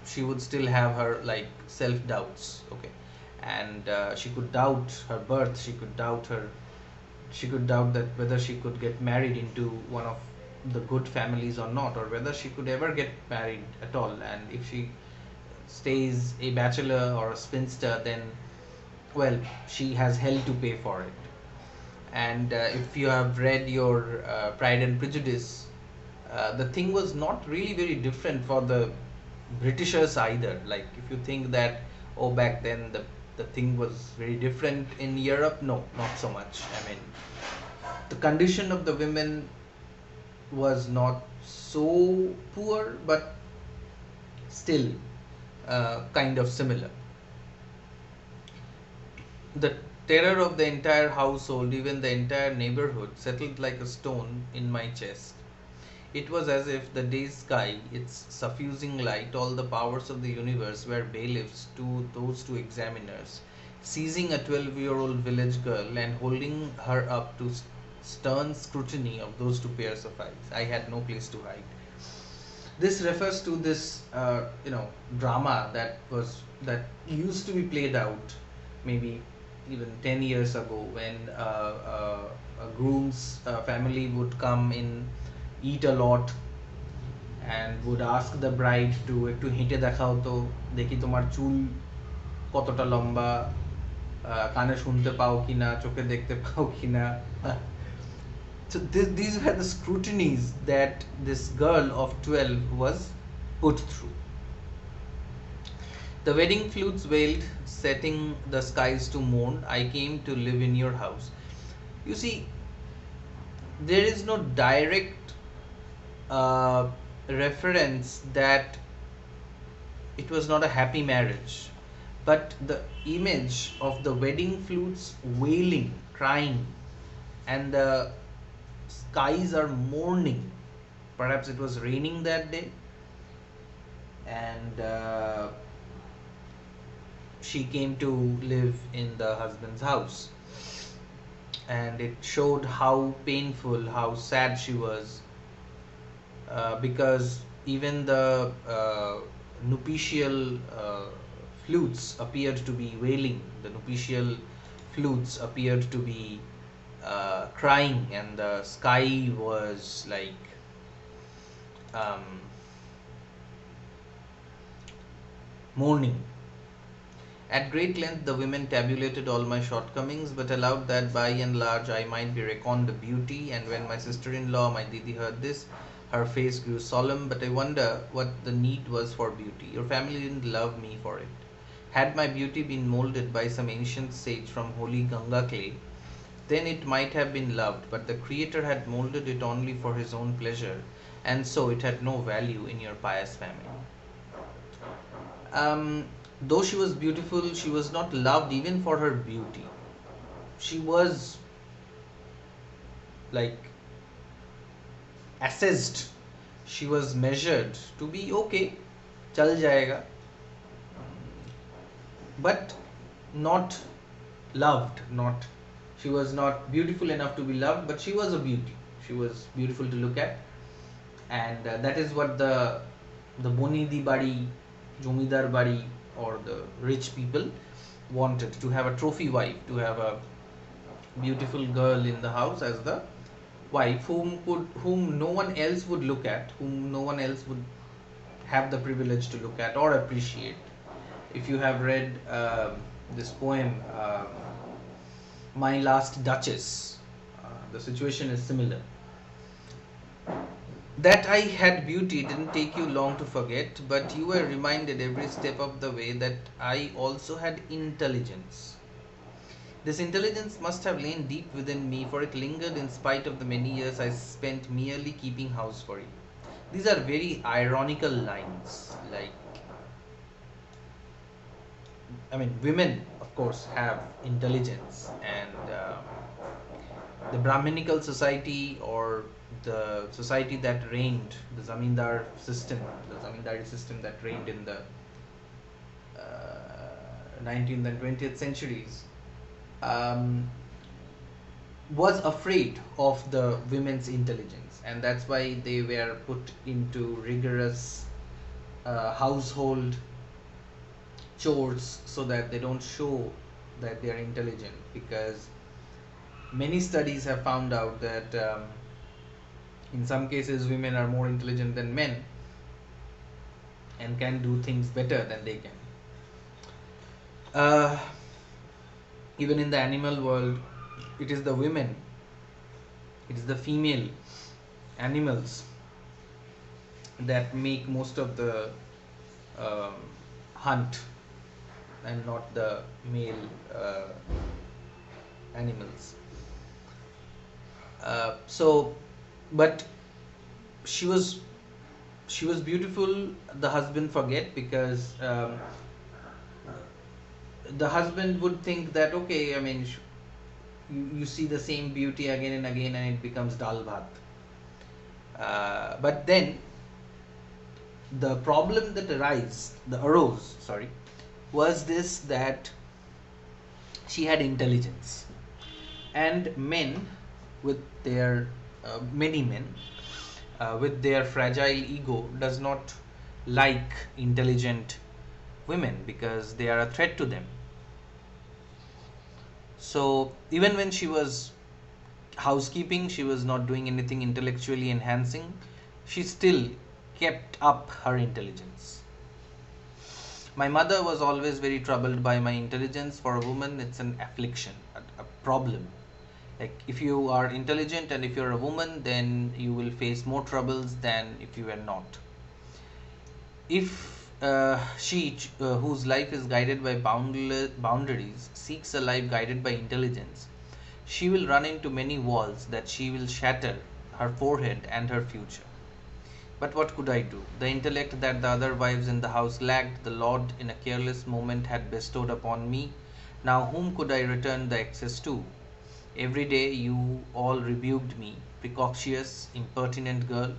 she would still have her like self doubts. Okay, and she could doubt her birth. She could doubt that whether she could get married into one of the good families or not, or whether she could ever get married at all. And if she stays a bachelor or a spinster, then, well, she has hell to pay for it. And if you have read your Pride and Prejudice, the thing was not really very different for the Britishers either. Like if you think that, oh, back then the thing was very different in Europe, no, not so much. I mean, the condition of the women was not so poor, but still kind of similar. The terror of the entire household, even the entire neighborhood, settled like a stone in my chest. It was as if the day's sky, its suffusing light, all the powers of the universe were bailiffs to those two examiners, seizing a 12-year-old village girl and holding her up to stern scrutiny of those two pairs of eyes. I had no place to hide. This refers to this, drama that used to be played out, maybe even 10 years ago, when a groom's family would come in, eat a lot, and would ask the bride to একটু হেঁটে দেখাও তো, দেখি তোমার চুল কতটা লম্বা, কানে শুনতে পাও কিনা, চোখে দেখতে পাও কিনা. So these were the scrutinies that this girl of 12 was put through. The wedding flutes wailed, setting the skies to mourn. I came to live in your house. You see, there is no direct reference that it was not a happy marriage, but the image of the wedding flutes wailing, crying, and the skies are mourning. Perhaps it was raining that day, and she came to live in the husband's house. And it showed how painful, how sad she was, because even the nuptial flutes appeared to be wailing, the nuptial flutes appeared to be crying, and the sky was like mourning. At great length, the women tabulated all my shortcomings, but allowed that by and large I might be reckoned a beauty. And when my sister-in-law, my Didi, heard this, her face grew solemn. But I wonder what the need was for beauty. Your family didn't love me for it. Had my beauty been molded by some ancient sage from holy Ganga clay, then it might have been loved. But the Creator had molded it only for His own pleasure, and so it had no value in your pious family. Though she was beautiful, she was not loved even for her beauty. She was like assessed, she was measured to be okay, chal jayega, but not loved. Not, she was not beautiful enough to be loved, but she was a beauty. She was beautiful to look at, and that is what the Bonidi Badi, Jomidar Badi, or the rich people wanted, to have a trophy wife, to have a beautiful girl in the house as the wife, whom no one else would look at, whom no one else would have the privilege to look at or appreciate. If you have read this poem, My Last Duchess, the situation is similar. That I had beauty didn't take you long to forget, but you were reminded every step of the way that I also had intelligence. This intelligence must have lain deep within me, for it lingered in spite of the many years I spent merely keeping house for you. These are very ironical lines. Like, I mean, women, of course, have intelligence, and the Brahminical society, or the society that reigned, the zamindar system, the zamindari system that reigned in the 19th and 20th centuries, was afraid of the women's intelligence, and that's why they were put into rigorous household chores, so that they don't show that they are intelligent. Because many studies have found out that in some cases women are more intelligent than men and can do things better than they can. Even in the animal world, it is the women, it is the female animals that make most of the um, hunt and not the male animals. So, but she was she was beautiful. The husband forget because the husband would think that okay, I mean, you see the same beauty again and again, and it becomes dal bhat. But then the problem that arose, sorry, was this, that she had intelligence, and men with their many men with their fragile ego does not like intelligent women because they are a threat to them. So even when she was housekeeping, she was not doing anything intellectually enhancing, she still kept up her intelligence. My mother was always very troubled by my intelligence. For a woman, it's an affliction, a problem. Like if you are intelligent and if you're a woman, then you will face more troubles than if you are not. If whose life is guided by boundaries, seeks a life guided by intelligence, she will run into many walls that she will shatter her forehead and her future. But what could I do? The intellect that the other wives in the house lacked, the Lord in a careless moment had bestowed upon me. Now whom could I return the excess to? Every day you all rebuked me, precocious, impertinent girl,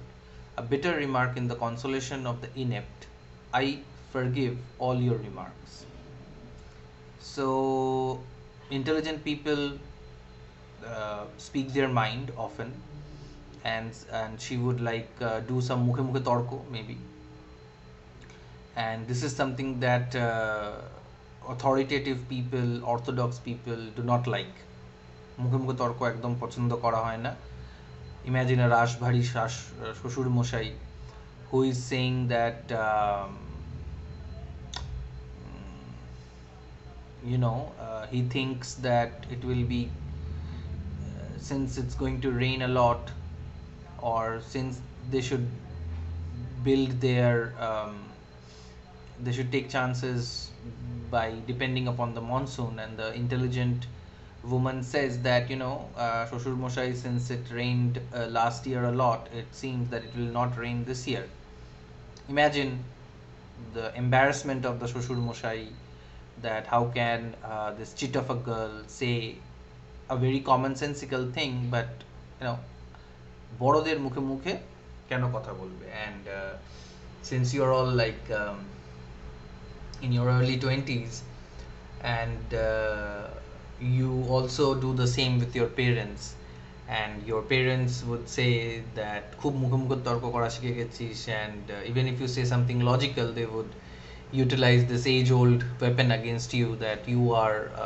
a bitter remark in the consolation of the inept. I forgive all your remarks. So, intelligent people speak their mind often, and she would like do some mukhe mukhe torko maybe, and this is something that authoritative people, orthodox people do not like. মুখে মুখে তর্ক একদম পছন্দ করা হয় না. Imagine a রাশভারী শ্বশুর মশাই who is saying that he thinks that it will be since it's going to rain a lot, or since they should build their they should take chances by depending upon the monsoon, and the intelligent woman says that Shoshur Moshai, since it rained last year a lot, it seems that it will not rain this year. Imagine the embarrassment of the Shoshur Moshai, that how can this chit of a girl say a very commonsensical thing, but বড়দের মুখে মুখে কেন কথা বলবে? And since you're all like in your early 20s, and you also do the same with your parents, and your parents would say that খুব মুখে মুখে তর্ক করা শিখে গেছিস, and even if you say something logical, they would utilize this age old weapon against you, that you are a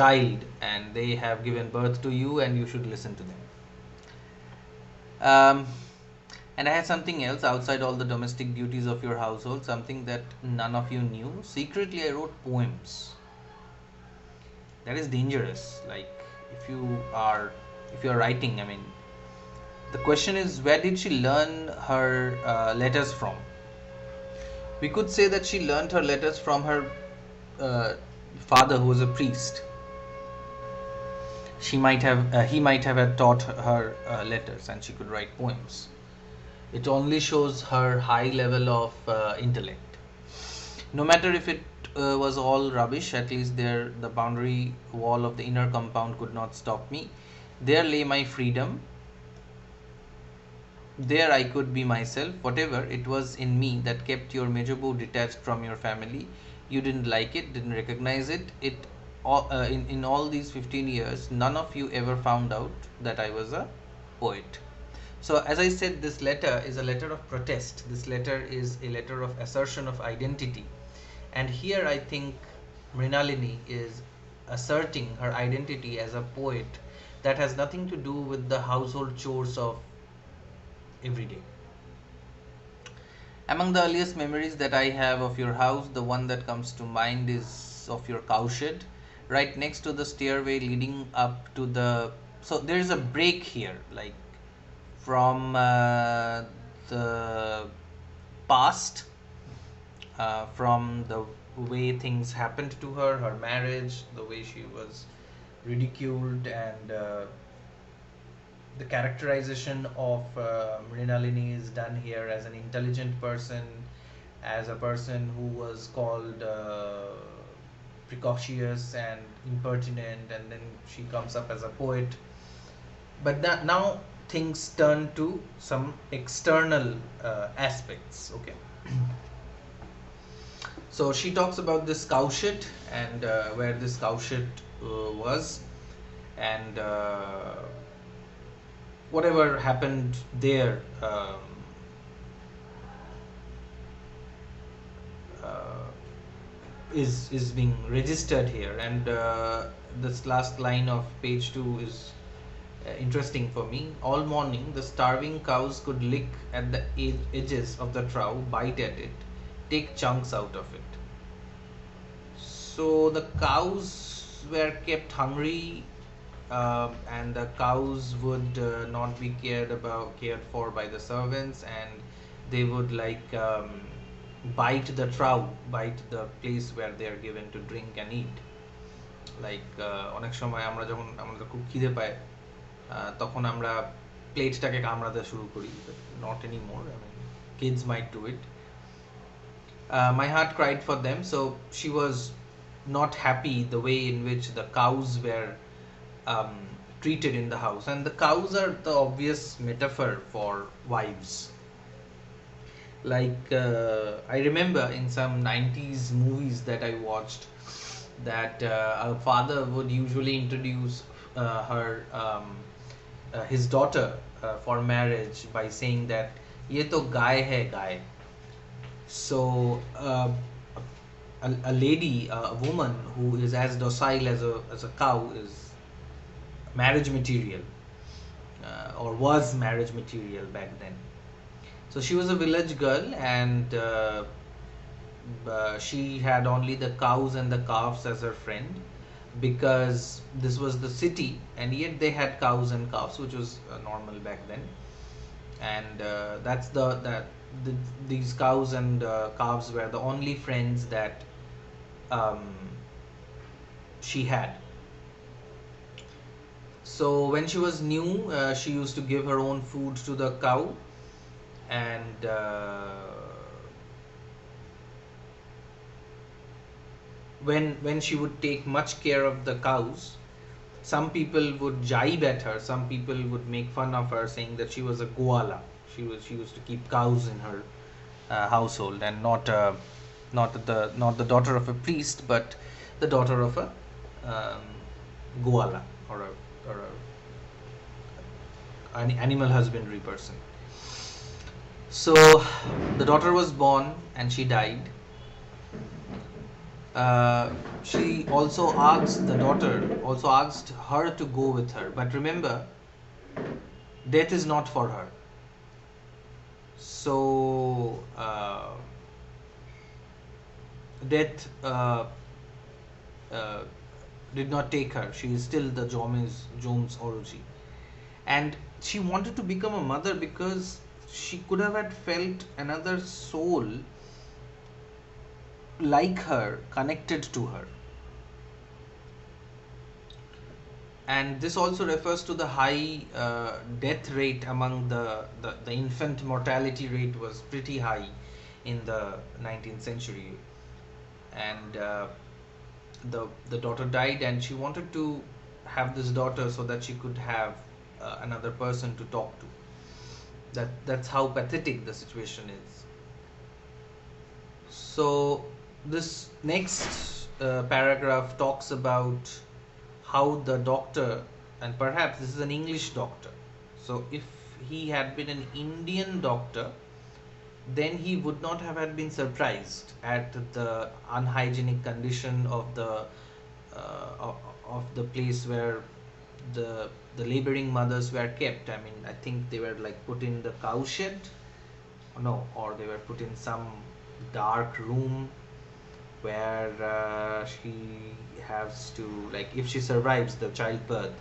child and they have given birth to you and you should listen to them. And I had something else outside all the domestic duties of your household, something that none of you knew. Secretly, I wrote poems. That is dangerous. Like if you are writing, I mean, the question is, where did she learn her letters from? We could say that she learned her letters from her father, who was a priest. He might have taught her letters, and she could write poems. It only shows her high level of intellect. No matter if it was all rubbish, at least the boundary wall of the inner compound could not stop me. There lay my freedom. There I could be myself. Whatever it was in me that kept your Mejobu detached from your family, you didn't like it, didn't recognize it. In all these 15 years, none of you ever found out that I was a poet. So as I said, this letter is a letter of protest. This letter is a letter of assertion of identity. And here I think Mrinalini is asserting her identity as a poet that has nothing to do with the household chores of every day. Among the earliest memories that I have of your house, the one that comes to mind is of your cowshed, right next to the stairway leading up to the... So there is a break here, like from the past, from the way things happened to her, her marriage, the way she was ridiculed, and the characterization of Mrinalini is done here as an intelligent person, as a person who was called precocious and impertinent, and then she comes up as a poet. But that now things turn to some external aspects. Okay. So she talks about this cowshed, and where this cowshed was, and whatever happened there. Uh, is being registered here, and this last line of page 2 is interesting for me. All morning the starving cows could lick at the edges of the trough, bite at it, take chunks out of it. So the cows were kept hungry, and the cows would not be cared for by the servants, and they would like bite the trough, bite the place where they are given to drink and eat. Like অনেক সময় আমরা যখন আমাদের খুব খিদে পায়, তখন আমরা প্লেটটাকে কামড়াতে শুরু করি, not any more, I mean kids might do it. My heart cried for them. So she was not happy the way in which the cows were treated in the house, and the cows are the obvious metaphor for wives. Like I remember in some 90s movies that I watched, that a father would usually introduce his daughter for marriage by saying that ye to gaay hai gaay. So a lady, a woman who is as docile as a cow is marriage material, or was marriage material back then. So she was a village girl, and she had only the cows and the calves as her friend, because this was the city, and yet they had cows and calves, which was normal back then. And these cows and calves were the only friends that she had. So when she was new, she used to give her own food to the cow, and when she would take much care of the cows, some people would jibe at her, some people would make fun of her, saying that she was a goala. She used to keep cows in her household, and not the daughter of a priest, but the daughter of a goala, or an animal husbandry person. So the daughter was born and she died. She also asked her to go with her, but remember, death is not for her. So death did not take her. She is still the Jones Orochi, and she wanted to become a mother because she could have had felt another soul like her, connected to her. And this also refers to the high death rate among the infant mortality rate was pretty high in the 19th century. And the daughter died, and she wanted to have this daughter so that she could have another person to talk to. That's how pathetic the situation is. So this next paragraph talks about how the doctor, and perhaps this is an English doctor, so if he had been an Indian doctor, then he would not have had been surprised at the unhygienic condition of the place where the laboring mothers were kept. I mean, I think they were like put in the cowshed, or they were put in some dark room where she has to, like, if she survives the childbirth,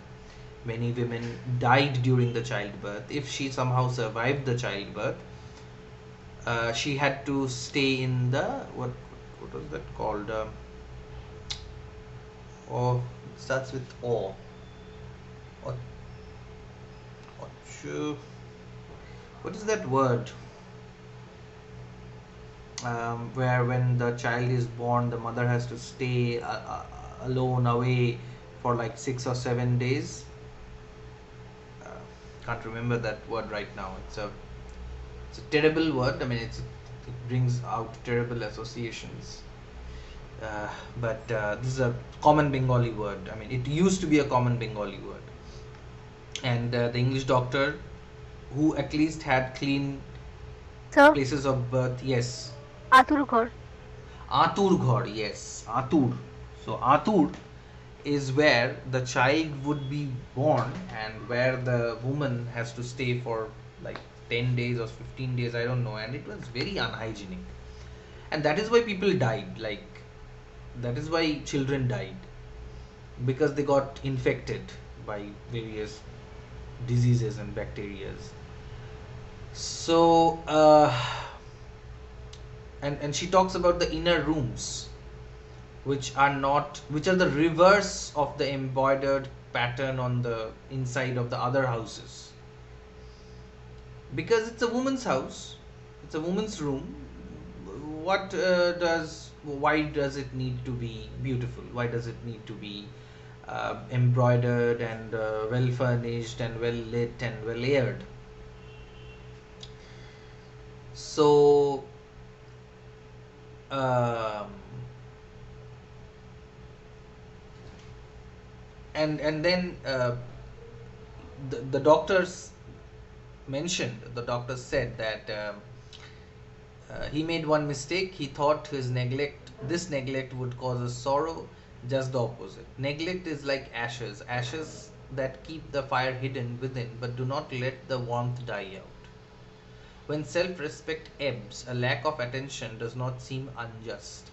many women died during the childbirth. If she somehow survived the childbirth, She had to stay in the what was that called? Oh, it starts with O. What, what, what is that word? Where when the child is born, the mother has to stay alone away for like 6 or 7 days. Uh, can't remember that word right now. It's a terrible word. I mean, it brings out terrible associations. Uh, but this is a common Bengali word. I mean, it used to be a common Bengali word. And the English doctor, who at least had clean Sir, places of birth, yes, Atur Ghor. Atur Ghor, yes, Atur. So Atur is where the child would be born and where the woman has to stay for like 10 days or 15 days, I don't know, and it was very unhygienic. And that is why people died, like, that is why children died, because they got infected by various diseases and bacteria. So, and she talks about the inner rooms, which are the reverse of the embroidered pattern on the inside of the other houses, because it's a woman's house, it's a woman's room. What does Why does it need to be beautiful? Why does it need to be embroidered and well furnished and well lit and well aired? So um, and then the doctors mentioned, the doctor said that he made one mistake. He thought this neglect would cause us sorrow. Just the opposite. Neglect is like ashes that keep the fire hidden within but do not let the warmth die out. When self respect ebbs, a lack of attention does not seem unjust.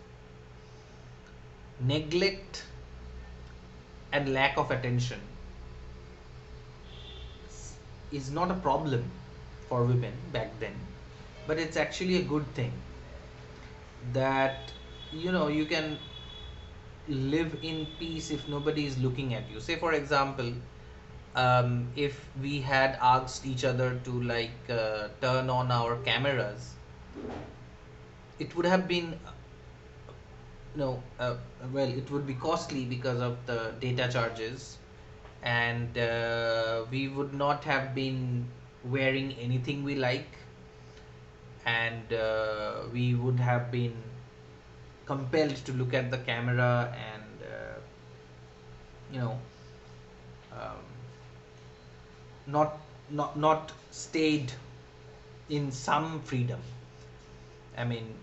Neglect and lack of attention is not a problem for women back then, but it's actually a good thing that you can live in peace if nobody is looking at you. Say, for example, if we had asked each other to like turn on our cameras, it would have been well, it would be costly because of the data charges, and we would not have been wearing anything we like, and we would have been compelled to look at the camera and you know um, not stayed in some freedom. I mean,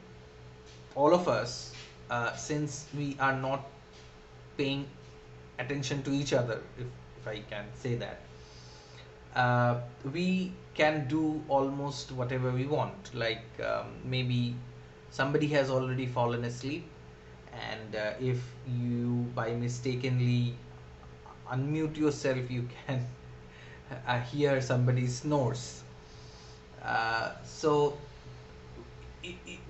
all of us, since we are not paying attention to each other, if I can say that, we can do almost whatever we want. Like, maybe somebody has already fallen asleep, and if you by mistakenly unmute yourself, you can hear somebody snores. So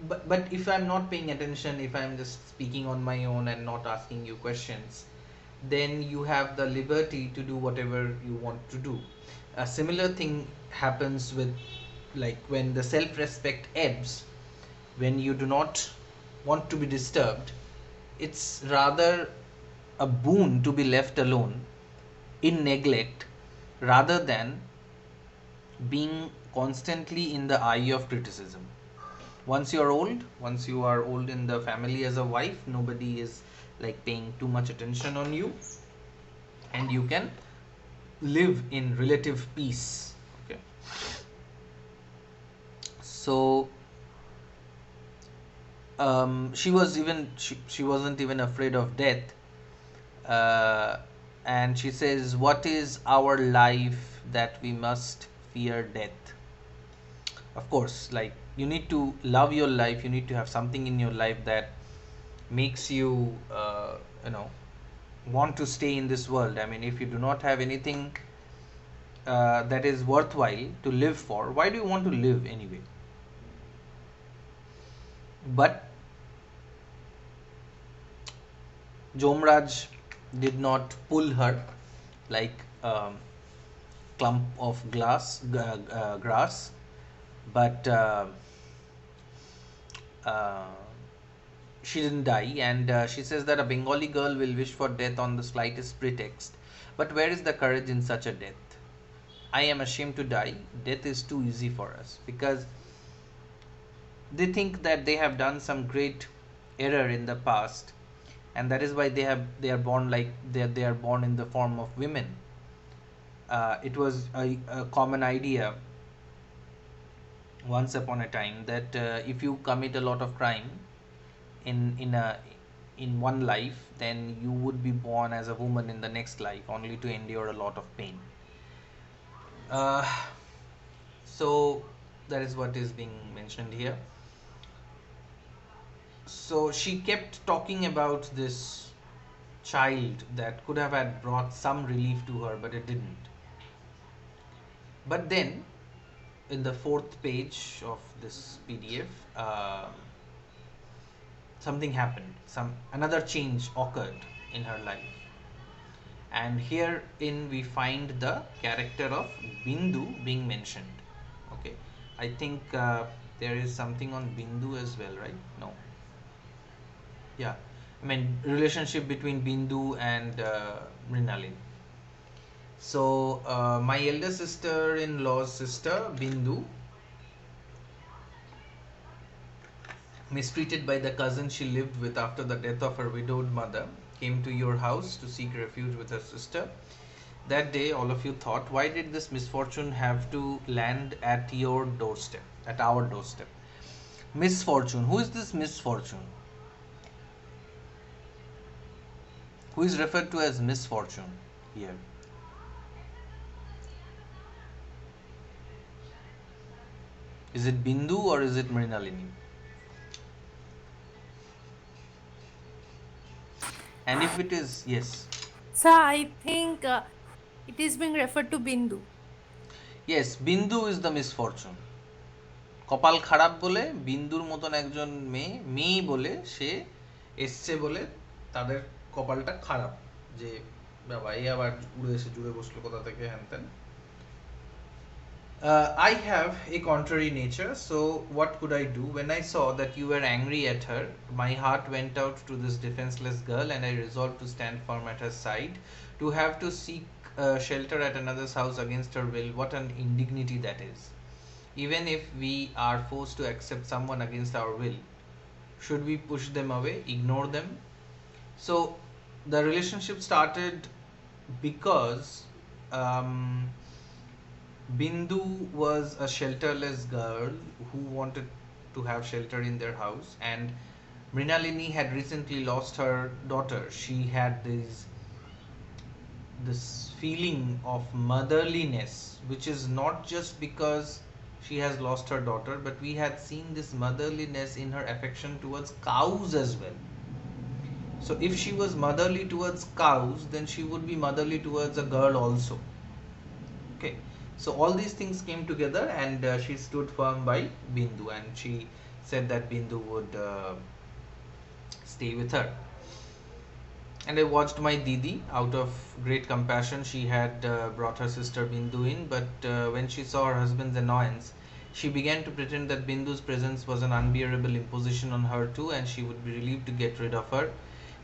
but if I'm not paying attention, if I'm just speaking on my own and not asking you questions, then you have the liberty to do whatever you want to do. A similar thing happens with, like, when the self respect ebbs, when you do not want to be disturbed. It's rather a boon to be left alone in neglect rather than being constantly in the eye of criticism. Once you are old in the family as a wife, nobody is like paying too much attention on you, and you can live in relative peace. Okay. So she wasn't even afraid of death. And she says, what is our life that we must fear death? Of course, like, you need to love your life, you need to have something in your life that makes you want to stay in this world. I mean, if you do not have anything that is worthwhile to live for, why do you want to live anyway? But Jomraj did not pull her like a clump of grass, but uh, she didn't die. And she says that a Bengali girl will wish for death on the slightest pretext. But where is the courage in such a death? I am ashamed to die. Death is too easy for us, because they think that they have done some great error in the past, and that is why they are born like they are born in the form of women. It was a common idea once upon a time that if you commit a lot of crime in one life, then you would be born as a woman in the next life, only to endure a lot of pain. uh, so that is what is being mentioned here. So she kept talking about this child that could have had brought some relief to her, but it didn't. But then, in the fourth page of this PDF, something happened. Some another change occurred in her life, and herein we find the character of Bindu being mentioned. Okay, I think there is something on Bindu as well, right? No. Yeah, I mean relationship between Bindu and Mrinalin. So my elder sister-in-law's sister Bindu, mistreated by the cousin she lived with after the death of her widowed mother, came to your house to seek refuge with her sister. That day, all of you thought, why did this misfortune have to land at your doorstep, at our doorstep? Misfortune. Who is this misfortune? Who is referred to as misfortune here? Is it Bindu or is it Mrinalini? And if it is, yes. So I think it is being referred to Bindu. Yes, Bindu is the misfortune. কপাল খারাপ বলে বিন্দুর মতন একজন মেয়ে বলে সে এসছে বলে তাদের কপালটা খারাপ, যে বাবা এই আবার উড়ে এসে জুড়ে বসলো কোথা থেকে হ্যান ত্যান। I have a contrary nature, so what could I do? When I saw that you were angry at her, my heart went out to this defenseless girl, and I resolved to stand firm at her side. To have to seek shelter at another's house against her will, what an indignity that is. Even if we are forced to accept someone against our will, should we push them away, ignore them? So the relationship started because Bindu was a shelterless girl who wanted to have shelter in their house, and Mrinalini had recently lost her daughter. She had this feeling of motherliness, which is not just because she has lost her daughter, but we had seen this motherliness in her affection towards cows as well. So if she was motherly towards cows, then she would be motherly towards a girl also. Okay, so all these things came together, and she stood firm by Bindu, and she said that Bindu would stay with her. And I watched my Didi. Out of great compassion, she had brought her sister Bindu in, but when she saw her husband's annoyance, she began to pretend that Bindu's presence was an unbearable imposition on her too, and she would be relieved to get rid of her.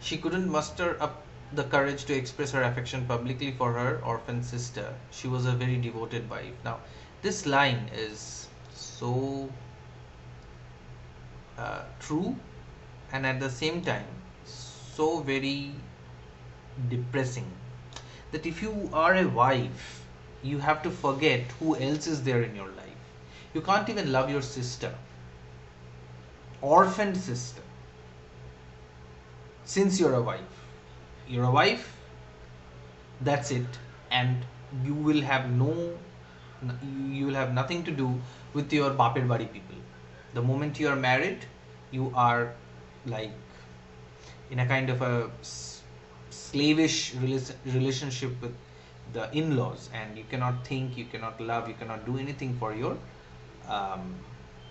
She couldn't muster up the courage to express her affection publicly for her orphan sister. She was a very devoted wife. Now, this line is so true, and at the same time so very depressing, that if you are a wife, you have to forget who else is there in your life. You can't even love your sister, orphaned sister, since you're a wife. You're a wife, that's it, and you will have nothing to do with your bapir bari people. The moment you are married, you are like in a kind of a slavish relationship with the in-laws, and you cannot think, you cannot love, you cannot do anything for your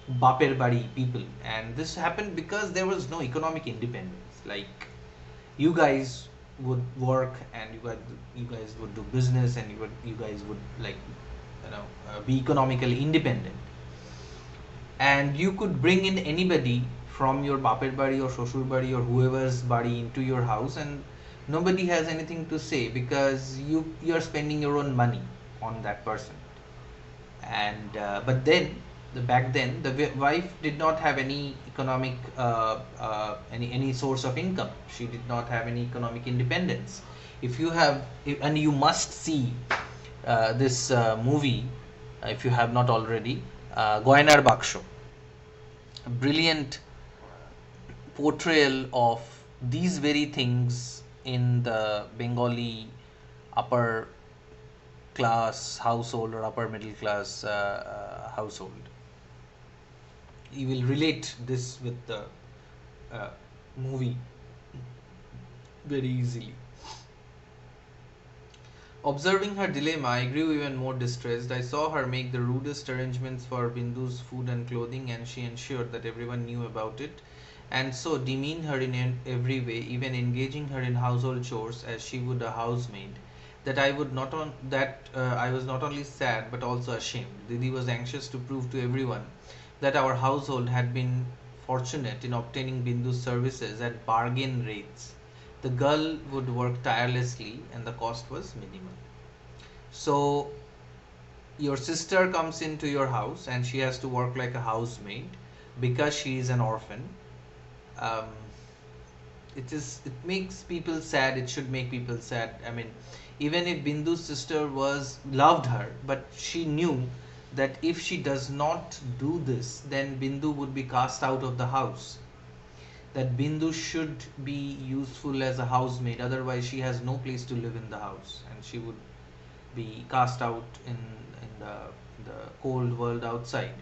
Baper Bari people, and this happened because there was no economic independence. Like, you guys would work, and you guys would do business, and you guys would, like, be economically independent, and you could bring in anybody from your Baper Bari or Shoshur Bari or whoever's bari into your house, and nobody has anything to say because you're spending your own money on that person. And but then, back then, the wife did not have any economic any source of income. She did not have any economic independence. If you have And you must see this movie, if you have not already, Goynar Baksho. A brilliant portrayal of these very things in the Bengali upper class household or upper middle class household. You will relate this with the uh, movie very easily. Observing her dilemma, I grew even more distressed. I saw her make the rudest arrangements for Bindu's food and clothing, and she ensured that everyone knew about it, and so demeaned her in every way, even engaging her in household chores as she would a housemaid. I was not only sad but also ashamed. Didi was anxious to prove to everyone that our household had been fortunate in obtaining Bindu's services at bargain rates. The girl would work tirelessly and the cost was minimal. So your sister comes into your house and she has to work like a housemaid because she is an orphan. Um, it makes people sad. It should make people sad. I mean, even if Bindu's sister was loved her, but she knew that if she does not do this, then Bindu would be cast out of the house. That Bindu should be useful as a housemaid, otherwise she has no place to live in the house, and she would be cast out in the cold world outside.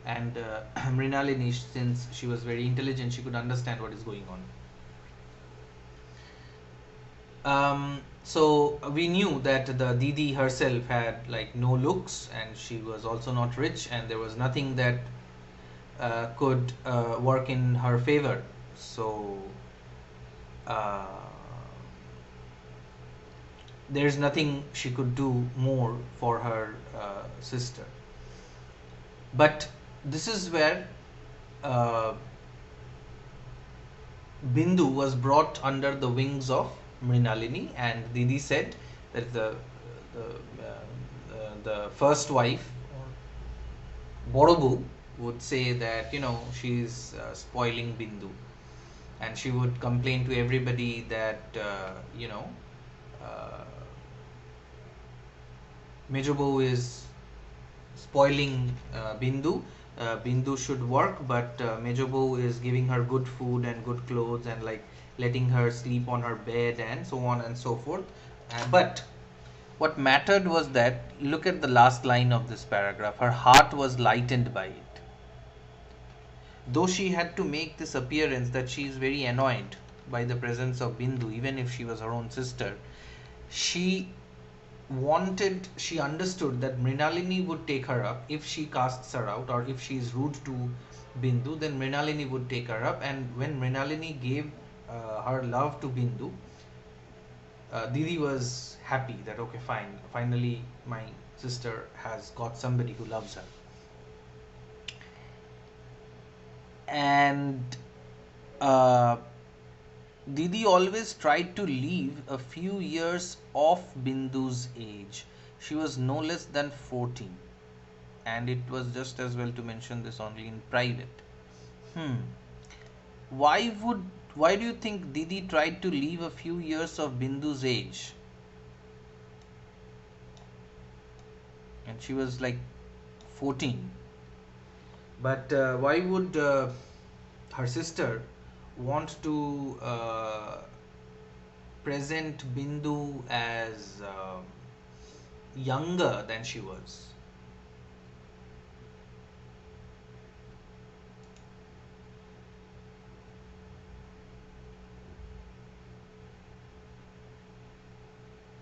And Mrinalini, since she was very intelligent, she could understand what is going on. So we knew that the Didi herself had like no looks, and she was also not rich, and there was nothing that could work in her favor. So uh, there's nothing she could do more for her sister. But this is where uh, Bindu was brought under the wings of Mrinalini, and Didi said that the first wife, Borobu, would say that she's spoiling Bindu, and she would complain to everybody that uh, Mejobo is spoiling Bindu. Bindu should work, but Mejobo is giving her good food and good clothes and like letting her sleep on her bed and so on and so forth. But what mattered was that, look at the last line of this paragraph, her heart was lightened by it. Though she had to make this appearance that she is very annoyed by the presence of Bindu, even if she was her own sister, she she understood that Mrinalini would take her up if she casts her out, or if she is rude to Bindu, then Mrinalini would take her up. And when Mrinalini gave her love to Bindu, Didi was happy that, okay, fine, finally my sister has got somebody who loves her. And uh, Didi always tried to leave a few years off Bindu's age. She was no less than 14, and it was just as well to mention this only in private. Hmm. Why would why do you think Didi tried to leave a few years of Bindu's age? And she was like 14. But why would her sister want to present Bindu as younger than she was?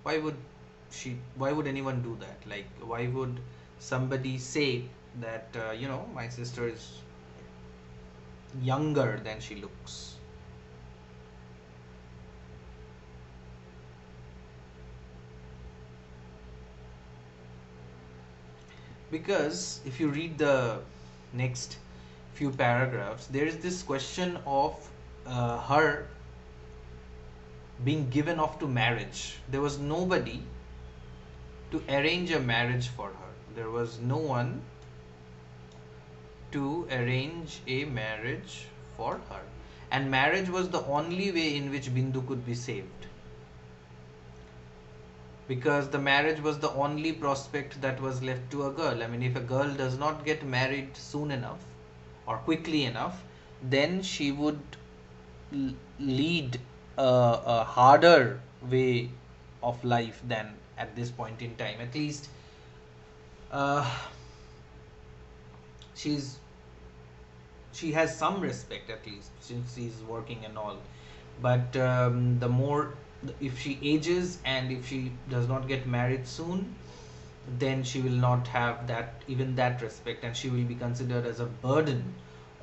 Why would anyone do that? Like, why would somebody say that my sister is younger than she looks. Because if you read the next few paragraphs, there is this question of her being given off to marriage. There was nobody to arrange a marriage for her. There was no one to arrange a marriage for her. And marriage was the only way in which Bindu could be saved. Because the marriage was the only prospect that was left to a girl. I mean, if a girl does not get married soon enough or quickly enough, then she would lead a harder way of life than at this point in time. At least uh, she's she has some respect, at least since she's working and all. But the more, if she ages and if she does not get married soon, then she will not have that, even that respect, and she will be considered as a burden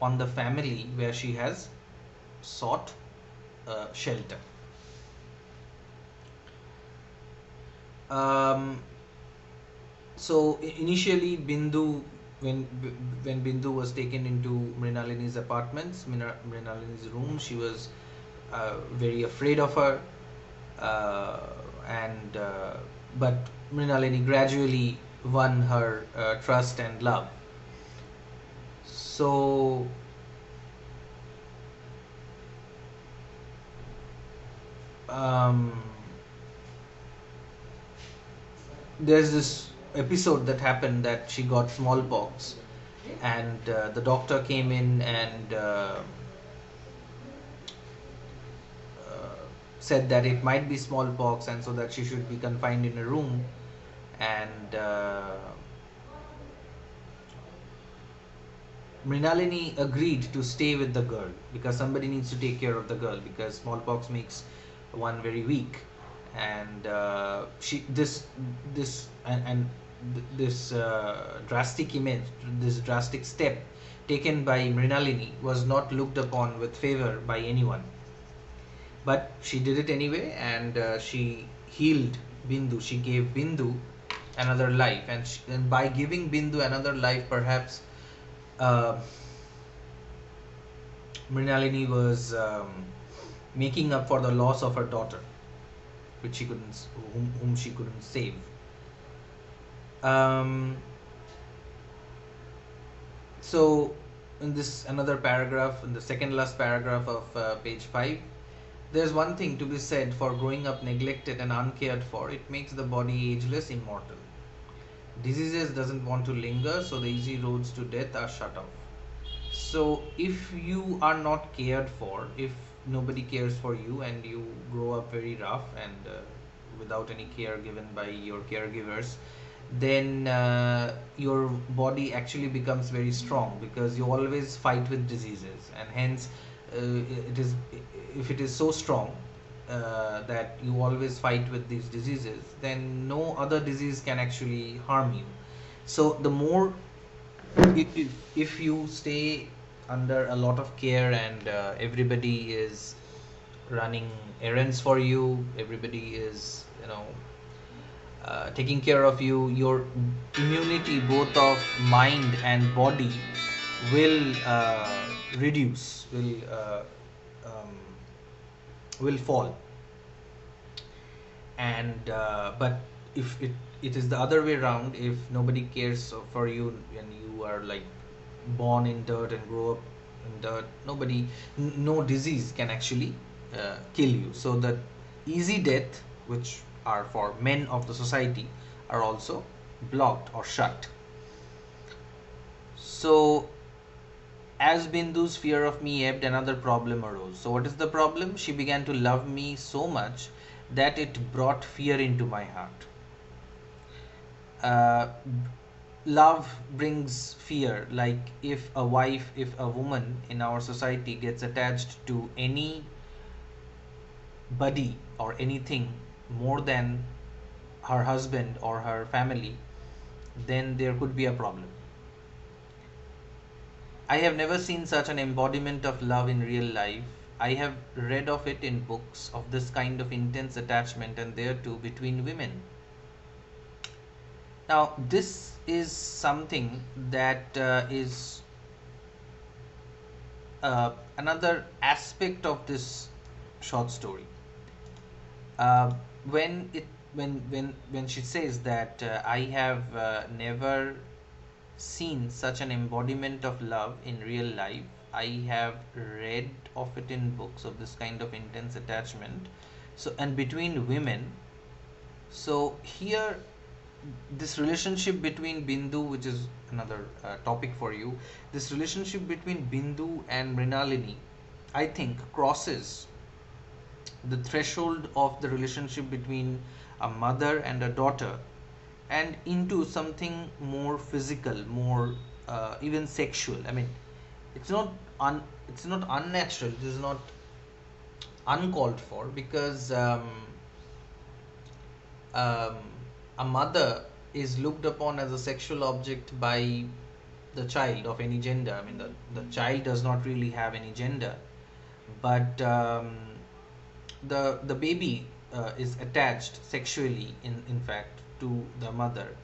on the family where she has sought shelter. um, so initially Bindu, when when Bindu was taken into Mrinalini's apartments, Mrinalini's room, she was very afraid of her, uh, and but Mrinalini gradually won her trust and love. So um, there's this episode that happened that she got smallpox, and the doctor came in and said that it might be smallpox, and so that she should be confined in a room. And Mrinalini agreed to stay with the girl because somebody needs to take care of the girl, because smallpox makes one very weak. And she this and this drastic image, this drastic step taken by Mrinalini was not looked upon with favor by anyone. But she did it anyway, and she healed Bindu. She gave Bindu another life, and by giving Bindu another life, perhaps uh, Mrinalini was making up for the loss of her daughter, which she couldn't, whom she couldn't save. Um, so, in this another paragraph, in the second last paragraph of page 5, there's one thing to be said for growing up neglected and uncared for. It makes the body ageless, immortal. Diseases doesn't want to linger, so the easy roads to death are shut off. So if you are not cared for, if nobody cares for you, and you grow up very rough and without any care given by your caregivers, then your body actually becomes very strong, because you always fight with diseases, and hence it is, if it is so strong that you always fight with these diseases, then no other disease can actually harm you. So the more, if you stay under a lot of care, and everybody is running errands for you, everybody is taking care of you, your immunity, both of mind and body, will reduce, um, will fall. And but if it is the other way around, if nobody cares for you, and you are like born in dirt and grow up in dirt, no disease can actually kill you. So the easy death, which are for men of the society, are also blocked or shut. So as Bindu's fear of me ebbed, another problem arose. So, what is the problem? She began to love me so much that it brought fear into my heart. Uh, Love brings fear. Like if a woman in our society gets attached to any body or anything more than her husband or her family, then there could be a problem. I have never seen such an embodiment of love in real life. I have read of it in books, of this kind of intense attachment, and there too between women. Now, this is something that is another aspect of this short story. Uh, when it when she says that I have never seen such an embodiment of love in real life. I have read of it in books of this kind of intense attachment. So, and between women. So, here, this relationship between Bindu, which is another topic for you, this relationship between Bindu and Mrinalini, I think, crosses the threshold of the relationship between a mother and a daughter and into something more physical, more even sexual. I mean, it's not it's not unnatural. It is not uncalled for because um, a mother is looked upon as a sexual object by the child of any gender. I mean, the child does not really have any gender, but the baby is attached sexually in fact to the mother,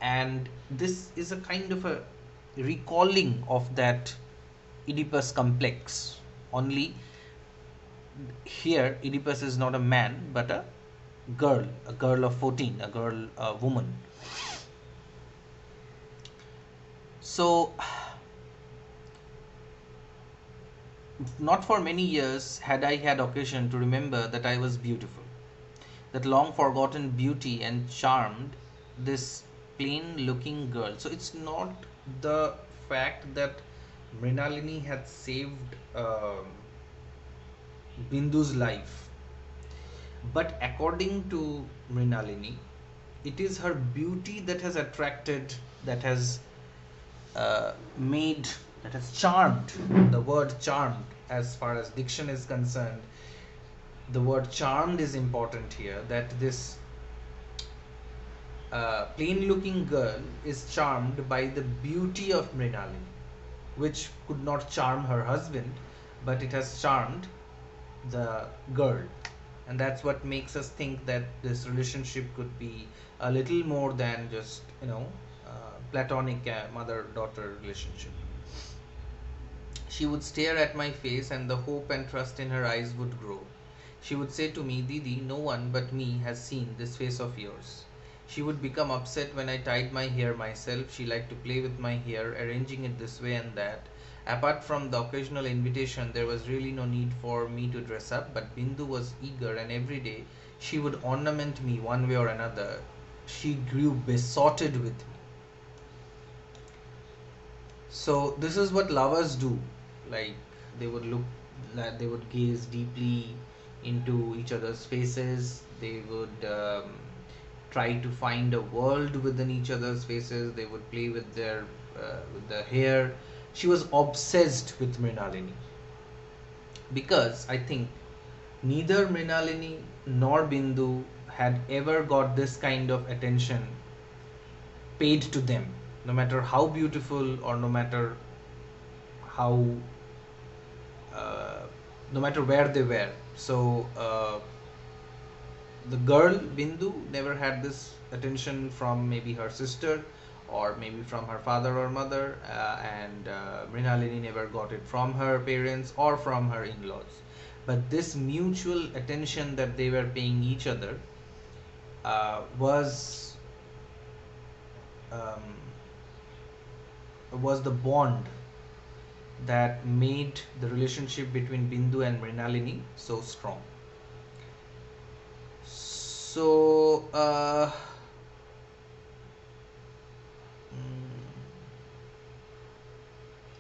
and this is a kind of a recalling of that Oedipus complex. Only here, Oedipus is not a man but a girl of 14, a woman. So, not for many years had I had occasion to remember that I was beautiful, that long forgotten beauty and charmed this plain looking girl. So it's not the fact that Mrinalini had saved Bindu's life, but according to Mrinalini, it is her beauty that has attracted, that has made, that has charmed. The word charmed, as far as diction is concerned, the word charmed is important here, that this plain looking girl is charmed by the beauty of Mrinalini, which could not charm her husband, but it has charmed the girl. And that's what makes us think that this relationship could be a little more than just, platonic mother daughter relationship. She would stare at my face, and the hope and trust in her eyes would grow. She would say to me, Didi, no one but me has seen this face of yours. She would become upset when I tied my hair myself. She liked to play with my hair, arranging it this way and that. Apart from the occasional invitation, there was really no need for me to dress up, but Bindu was eager, and every day she would ornament me one way or another. She grew besotted with me. So this is what lovers do. Like, they would look, they would gaze deeply into each other's faces. They would try to find a world within each other's faces. They would play with the hair. She was obsessed with Mrinalini because I think neither Mrinalini nor Bindu had ever got this kind of attention paid to them, no matter how beautiful or how uh, no matter where they were. So the girl Bindu never had this attention from maybe her sister or maybe from her father or mother, and Mrinalini never got it from her parents or from her in-laws. But this mutual attention that they were paying each other um, was the bond that made the relationship between Bindu and Mrinalini so strong. So,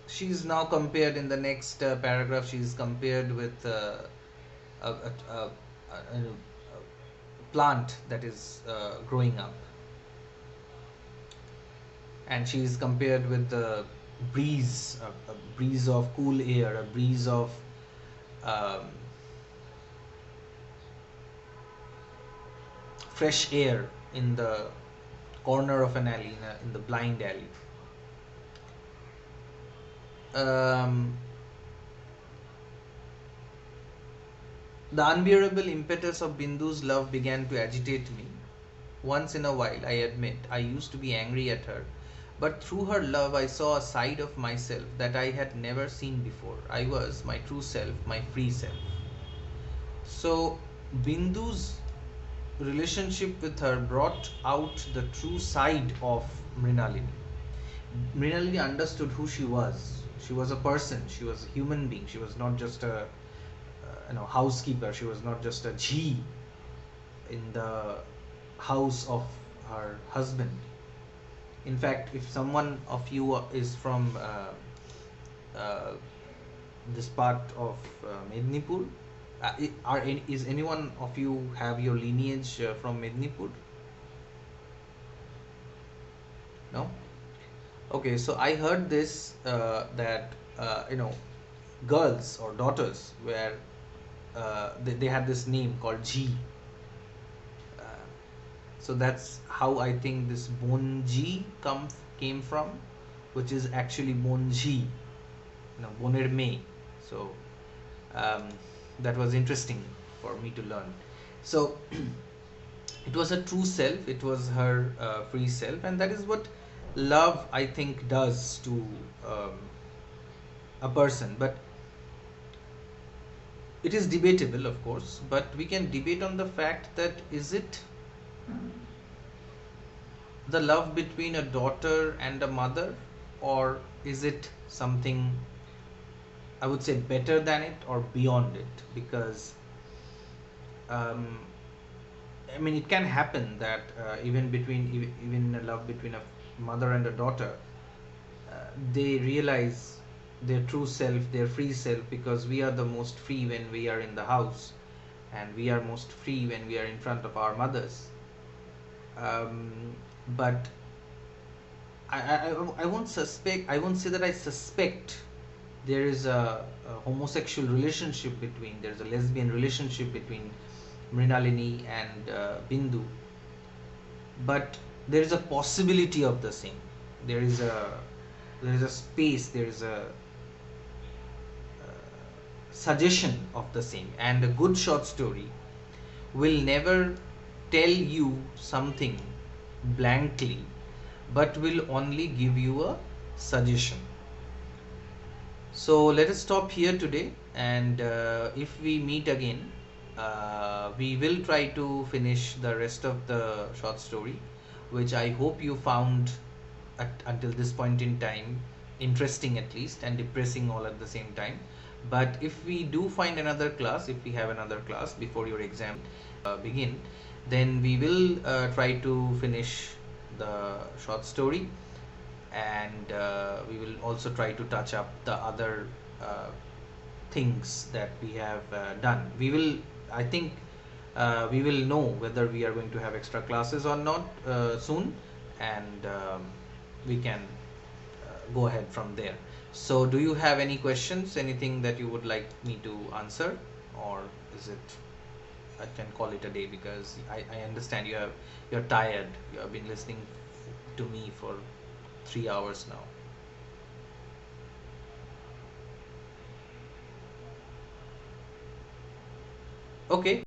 she's now compared in the next paragraph. She's compared with a plant that is growing up, and she's compared with the breeze, a breeze of cool air, a breeze of um, fresh air in the corner of an alley, in the blind alley. um, the unbearable impetus of Bindu's love began to agitate me. Once in a while, I admit, I used to be angry at her, but through her love, I saw a side of myself that I had never seen before. I was my true self, my free self. So, Bindu's relationship with her brought out the true side of Mrinalini. Mrinalini understood who she was. She was a person. She was a human being. She was not just a housekeeper. She was not just a G in the house of her husband. In fact, if someone of you is from uh, this part of Mednipur, is anyone of you have your lineage from Mednipur? No. Okay, so I heard this that girls or daughters were they had this name called G. Uh, so that's how I think this Bonji came from, which is actually Bonji, Boner May. So um, that was interesting for me to learn. So it was a true self. It was her free self, and that is what love I think does to um, a person. But it is debatable, of course, but we can debate on the fact that is it the love between a daughter and a mother, or is it something, I would say, better than it or beyond it? Because um, I mean, it can happen that even a love between a mother and a daughter, they realize their true self, their free self, because we are the most free when we are in the house, and we are most free when we are in front of our mothers. But I won't suspect. I won't say that I suspect there is a homosexual relationship between. There's a lesbian relationship between Mrinalini and Bindu, but there is a possibility of the same. There is a space. There is a suggestion of the same, and a good short story will never tell you something blankly, but will only give you a suggestion. So let us stop here today, and if we meet again, we will try to finish the rest of the short story, which I hope you found until this point in time interesting at least, and depressing all at the same time. But if we do find another class, if we have another class before your exam begin, then we will try to finish the short story, and we will also try to touch up the other things that we have done. I think we will know whether we are going to have extra classes or not soon, and we can go ahead from there. So do you have any questions, anything that you would like me to answer, or is it, I can call it a day, because I understand you're tired. You have been listening to me for 3 hours now. Okay.